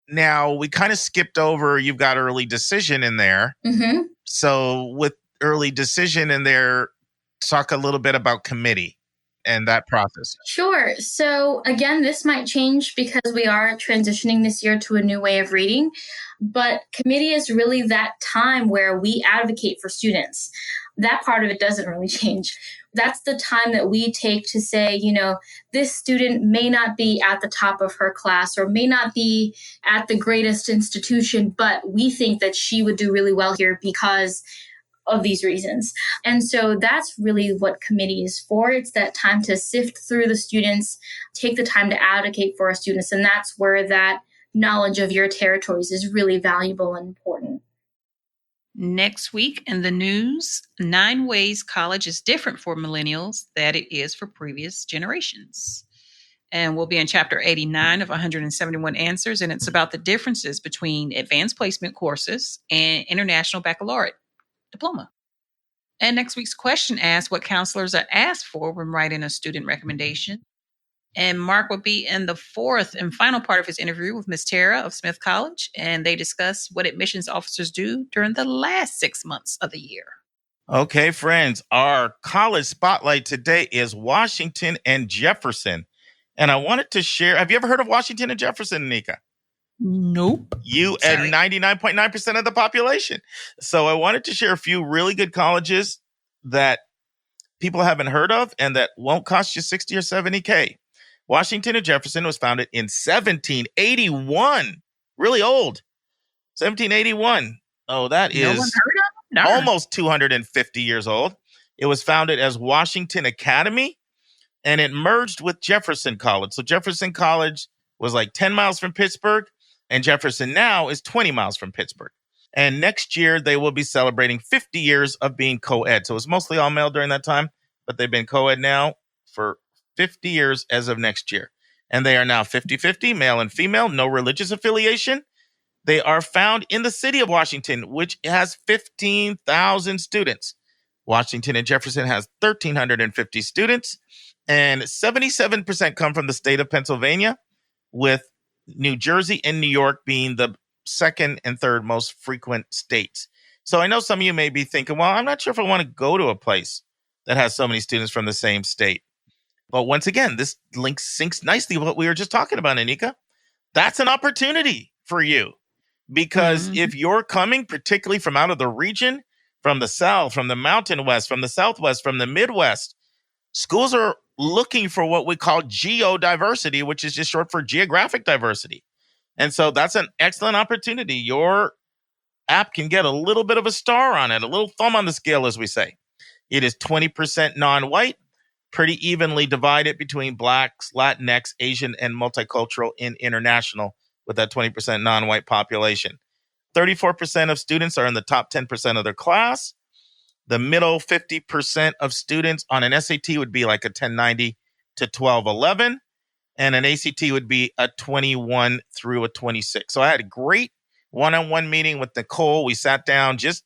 Now we kind of skipped over, you've got early decision in there. So with early decision in there, talk a little bit about committee and that process. Sure. So again, this might change because we are transitioning this year to a new way of reading, but committee is really that time where we advocate for students. That part of it doesn't really change. That's the time that we take to say, this student may not be at the top of her class or may not be at the greatest institution, but we think that she would do really well here because of these reasons. And so that's really what committee is for. It's that time to sift through the students, take the time to advocate for our students. And that's where that knowledge of your territories is really valuable and important. Next week in the news, 9 ways college is different for millennials that it is for previous generations. And we'll be in chapter 89 of 171 answers. And it's about the differences between advanced placement courses and international baccalaureate diploma. And next week's question asks what counselors are asked for when writing a student recommendation. And Mark will be in the 4th and final part of his interview with Ms. Tara of Smith College, and they discuss what admissions officers do during the last 6 months of the year. Okay, friends, our college spotlight today is Washington and Jefferson. And I wanted to share, have you ever heard of Washington and Jefferson, Nika? Nope. You Sorry. and 99.9% of the population. So I wanted to share a few really good colleges that people haven't heard of and that won't cost you 60 or 70K. Washington and Jefferson was founded in 1781. Really old. 1781. Oh, that No is one heard of them? Darn. almost 250 years old. It was founded as Washington Academy, and it merged with Jefferson College. So Jefferson College was like 10 miles from Pittsburgh, and Jefferson now is 20 miles from Pittsburgh. And next year, they will be celebrating 50 years of being co-ed. So it's mostly all male during that time, but they've been co-ed now for 50 years as of next year. And they are now 50-50, male and female, no religious affiliation. They are found in the city of Washington, which has 15,000 students. Washington and Jefferson has 1,350 students, and 77% come from the state of Pennsylvania, with New Jersey and New York being the second and third most frequent states. So I know some of you may be thinking, well, I'm not sure if I want to go to a place that has so many students from the same state. But once again, this link syncs nicely with what we were just talking about, Anika. That's an opportunity for you. Because if you're coming, particularly from out of the region, from the South, from the Mountain West, from the Southwest, from the Midwest, schools are looking for what we call geodiversity, which is just short for geographic diversity. And so that's an excellent opportunity. Your app can get a little bit of a star on it, a little thumb on the scale, as we say. It is 20% non-white, pretty evenly divided between Blacks, Latinx, Asian, and multicultural and international, with that 20% non-white population. 34% of students are in the top 10% of their class. The middle 50% of students on an SAT would be like a 1090 to 1211. And an ACT would be a 21 through a 26. So I had a great one-on-one meeting with Nicole. We sat down, just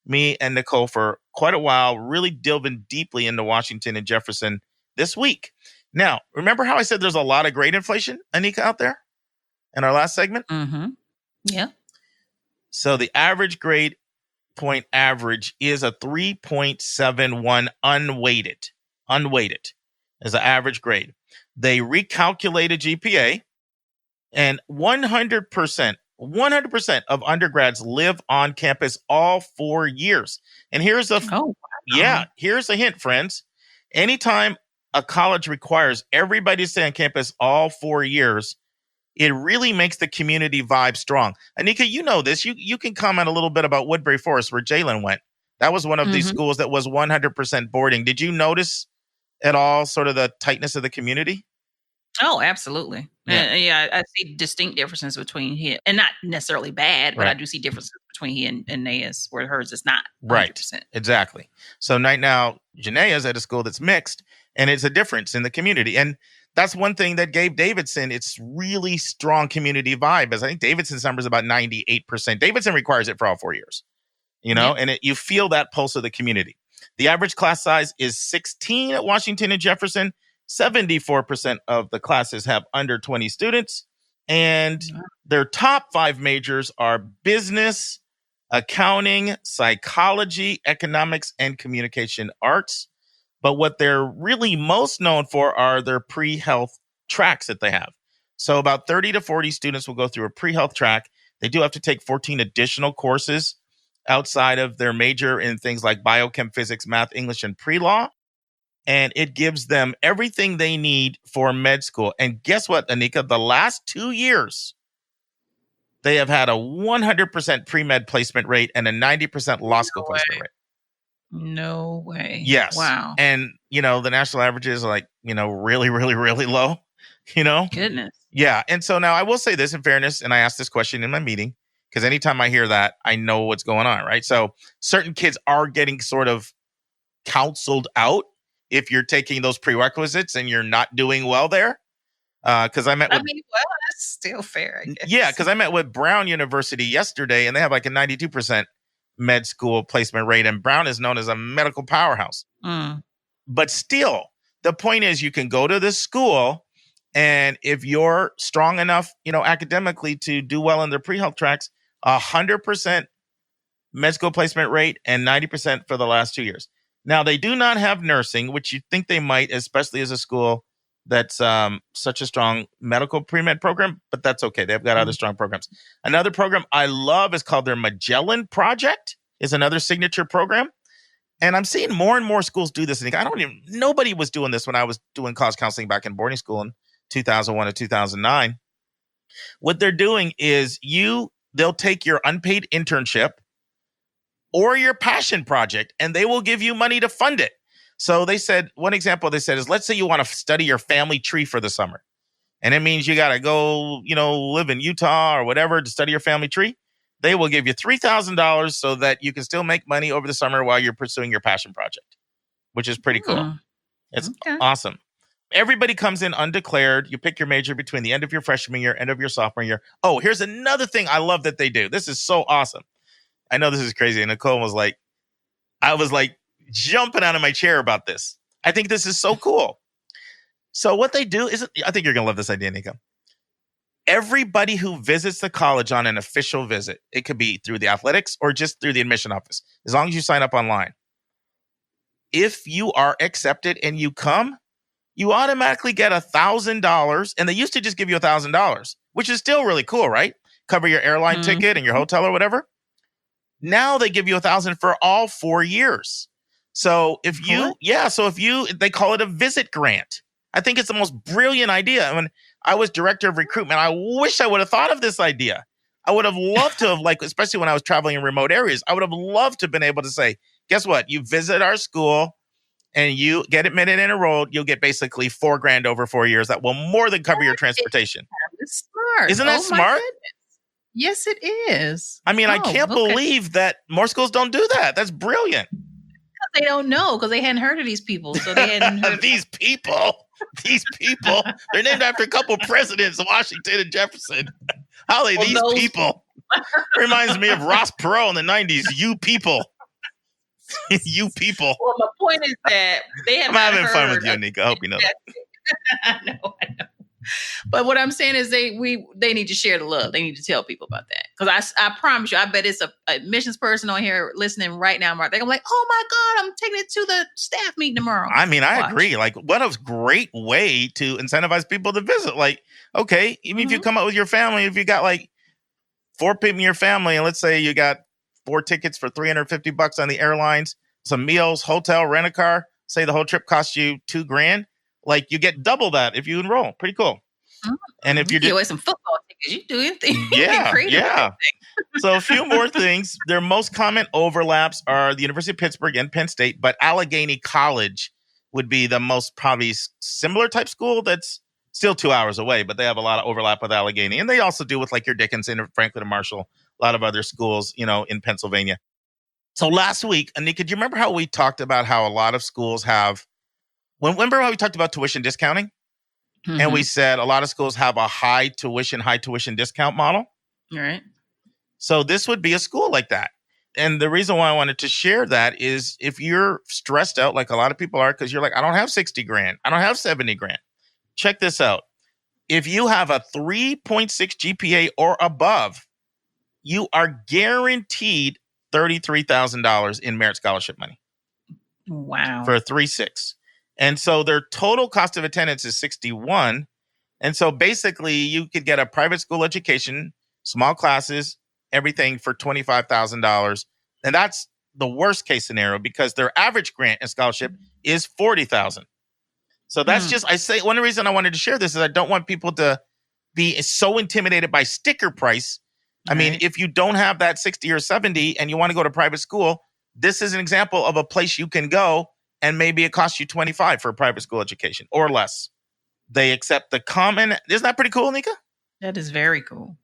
me and Nicole, for quite a while, really delving deeply into Washington and Jefferson this week. Now, remember how I said there's a lot of grade inflation, Anika, out there in our last segment? Mm-hmm. Yeah. So the average grade point average is a 3.71 unweighted. Unweighted is the average grade. They recalculated GPA, and 100% of undergrads live on campus all 4 years. And here's here's a hint, friends. Anytime a college requires everybody to stay on campus all 4 years, it really makes the community vibe strong. Anika, you know this. You can comment a little bit about Woodbury Forest, where Jalen went. That was one of these schools that was 100% boarding. Did you notice at all sort of the tightness of the community? Oh, absolutely. Yeah, I see distinct differences between here, and not necessarily bad, but I do see differences between he and Naya's, where hers is not 100%. Right, exactly. So right now, Janaea's at a school that's mixed, and it's a difference in the community. And that's one thing that gave Davidson its really strong community vibe. As I think Davidson's number is about 98%. Davidson requires it for all 4 years, and you feel that pulse of the community. The average class size is 16 at Washington and Jefferson. 74% of the classes have under 20 students. And their top 5 majors are business, accounting, psychology, economics, and communication arts. But what they're really most known for are their pre-health tracks that they have. So about 30 to 40 students will go through a pre-health track. They do have to take 14 additional courses outside of their major in things like biochem, physics, math, English, and pre-law. And it gives them everything they need for med school. And guess what, Anika? The last 2 years, they have had a 100% pre-med placement rate and a 90% law school placement rate. No way. Yes. Wow. And, the national averages are like, really, really, really low, Goodness. Yeah. And so now I will say this in fairness, and I asked this question in my meeting, because anytime I hear that, I know what's going on, right? So certain kids are getting sort of counseled out if you're taking those prerequisites and you're not doing well there. Because I met with... that's still fair, I guess. Yeah, because I met with Brown University yesterday, and they have like a 92% med school placement rate, and Brown is known as a medical powerhouse. But still, the point is you can go to this school, and if you're strong enough, academically to do well in their pre-health tracks, 100% med school placement rate and 90% for the last 2 years. Now, they do not have nursing, which you think they might, especially as a school that's such a strong medical pre-med program, but that's okay. They've got other strong programs. Another program I love is called their Magellan Project, is another signature program. And I'm seeing more and more schools do this. And nobody was doing this when I was doing college counseling back in boarding school in 2001 to 2009. What they're doing is they'll take your unpaid internship or your passion project, and they will give you money to fund it. So they said, one example they said is, let's say you want to study your family tree for the summer. And it means you got to go, live in Utah or whatever to study your family tree. They will give you $3,000 so that you can still make money over the summer while you're pursuing your passion project, which is pretty cool. It's awesome. Everybody comes in undeclared. You pick your major between the end of your freshman year, end of your sophomore year. Oh, here's another thing I love that they do. This is so awesome. I know this is crazy. And Nicole was like, I was like jumping out of my chair about this. I think this is so cool. So what they do is, I think you're going to love this idea, Nika. Everybody who visits the college on an official visit, it could be through the athletics or just through the admission office, as long as you sign up online. If you are accepted and you come, you automatically get $1,000. And they used to just give you $1,000, which is still really cool, right? Cover your airline ticket and your hotel or whatever. Now they give you $1,000 for all 4 years. So if they call it a visit grant. I think it's the most brilliant idea. When I was director of recruitment, I wish I would have thought of this idea. I would have loved to have, especially when I was traveling in remote areas, I would have loved to have been able to say, guess what? You visit our school and you get admitted and enrolled, you'll get basically $4,000 over 4 years. That will more than cover your transportation. It's smart. Isn't that smart? Yes, it is. I mean, I can't believe that more schools don't do that. That's brilliant. They don't know because they hadn't heard of these people. So they hadn't heard These people, they're named after a couple presidents, Washington and Jefferson. How are they these people? Reminds me of Ross Perot in the 90s. You people. You people. Well, my point is that they have I'm having fun with you, Nika. I hope you know that. I know. But what I'm saying is they need to share the love. They need to tell people about that. Because I promise you, I bet it's a admissions person on here listening right now, Mark. They're like, oh my God, I'm taking it to the staff meeting tomorrow. I mean, I agree. What a great way to incentivize people to visit. Okay, even if you come up with your family, if you got 4 people in your family, and let's say you got 4 tickets for $350 on the airlines, some meals, hotel, rent a car, say the whole trip costs you $2,000. You get double that if you enroll. Pretty cool. And if you're you some football tickets, you do anything. Yeah. So a few more things. Their most common overlaps are the University of Pittsburgh and Penn State, but Allegheny College would be the most probably similar type school that's still 2 hours away, but they have a lot of overlap with Allegheny. And they also do with your Dickinson or Franklin and Marshall, a lot of other schools, in Pennsylvania. So last week, Anika, do you remember how we talked about how a lot of schools have, remember how we talked about tuition discounting? Mm-hmm. And we said a lot of schools have a high tuition discount model. All right. So this would be a school like that. And the reason why I wanted to share that is if you're stressed out, like a lot of people are, because you're like, I don't have $60,000. I don't have $70,000. Check this out. If you have a 3.6 GPA or above, you are guaranteed $33,000 in merit scholarship money. Wow. For a 3.6. And so their total cost of attendance is $61. And so basically you could get a private school education, small classes, everything for $25,000. And that's the worst case scenario because their average grant and scholarship is $40,000. So that's just, I say, one reason I wanted to share this is I don't want people to be so intimidated by sticker price. I mean, if you don't have that 60 or 70 and you want to go to private school, this is an example of a place you can go and maybe it costs you $25 for a private school education or less. They accept the Common. Isn't that pretty cool, Nika? That is very cool.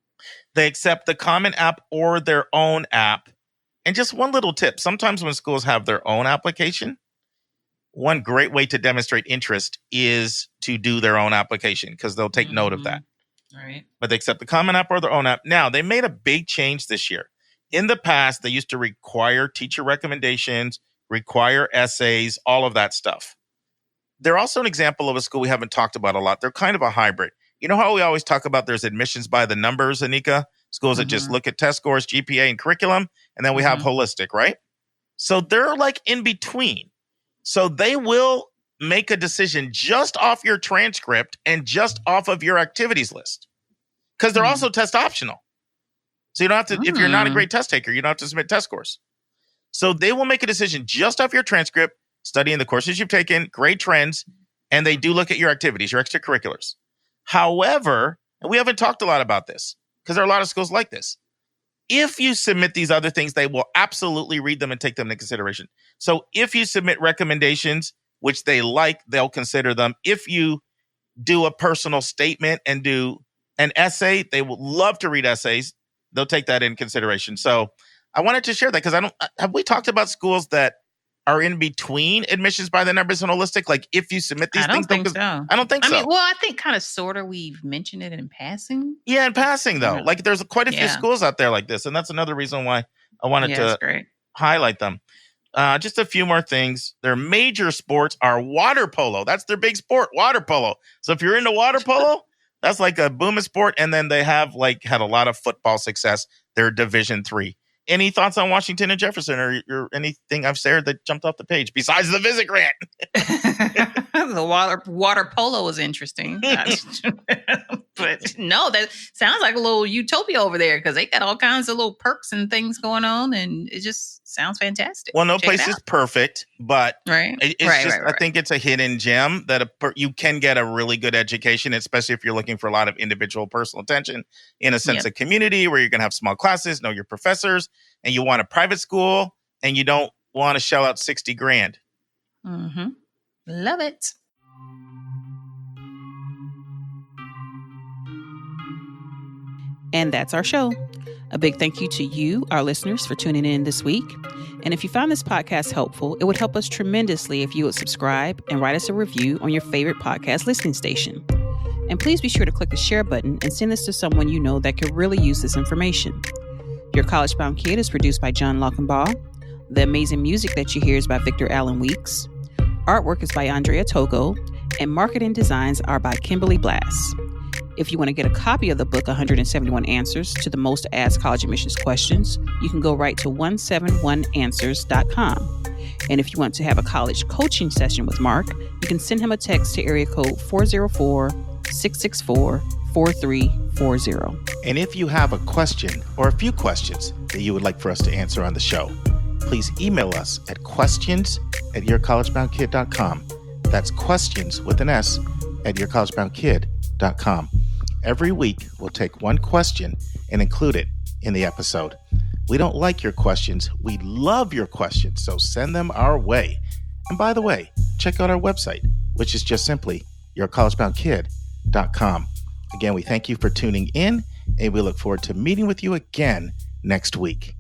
They accept the Common App or their own app. And just one little tip. Sometimes when schools have their own application, one great way to demonstrate interest is to do their own application because they'll take note of that. Right. But they accept the Common App or their own app. Now, they made a big change this year. In the past, they used to require teacher recommendations, require essays, all of that stuff. They're also an example of a school we haven't talked about a lot. They're kind of a hybrid. You know how we always talk about there's admissions by the numbers, Anika? Schools that just look at test scores, GPA, and curriculum, and then we have holistic, right? So they're like in between. So they will make a decision just off your transcript and just off of your activities list. Because they're also test optional. So you don't have to, if you're not a great test taker, you don't have to submit test scores. So they will make a decision just off your transcript, studying the courses you've taken, grade trends, and they do look at your activities, your extracurriculars. However, and we haven't talked a lot about this because there are a lot of schools like this. If you submit these other things, they will absolutely read them and take them into consideration. So if you submit recommendations, which they like, they'll consider them. If you do a personal statement and do an essay, they will love to read essays. They'll take that in consideration. So I wanted to share that because have we talked about schools that are in between admissions by the numbers and holistic? Like if you submit these things, I don't think so. so. I mean, well, I think kind of sort of we've mentioned it in passing. Yeah, in passing though. Yeah. Like there's quite a few schools out there like this. And that's another reason why I wanted to highlight them. Just a few more things. Their major sports are water polo. That's their big sport, water polo. So if you're into water polo, that's like a booming sport. And then they have had a lot of football success. They're Division III. Any thoughts on Washington and Jefferson or anything I've shared that jumped off the page besides the visit grant? The water polo is interesting. But no, that sounds like a little utopia over there because they got all kinds of little perks and things going on, and it just sounds fantastic. Well, no place is perfect, but right. I think it's a hidden gem that you can get a really good education, especially if you're looking for a lot of individual personal attention in a sense of community where you're going to have small classes, know your professors, and you want a private school and you don't want to shell out $60,000. Mm-hmm. Love it. And that's our show. A big thank you to you, our listeners, for tuning in this week. And if you found this podcast helpful, it would help us tremendously if you would subscribe and write us a review on your favorite podcast listening station. And please be sure to click the share button and send this to someone you know that could really use this information. Your College Bound Kid is produced by John Lockenbaugh. The amazing music that you hear is by Victor Allen Weeks. Artwork is by Andrea Togo. And marketing designs are by Kimberly Blass. If you want to get a copy of the book, 171 Answers to the Most Asked College Admissions Questions, you can go right to 171answers.com. And if you want to have a college coaching session with Mark, you can send him a text to area code 404-664-4340. And if you have a question or a few questions that you would like for us to answer on the show, please email us at questions@yourcollegeboundkid.com. That's questions with an S at yourcollegeboundkid.com. Every week, we'll take one question and include it in the episode. We don't like your questions. We love your questions, so send them our way. And by the way, check out our website, which is just simply yourcollegeboundkid.com. Again, we thank you for tuning in, and we look forward to meeting with you again next week.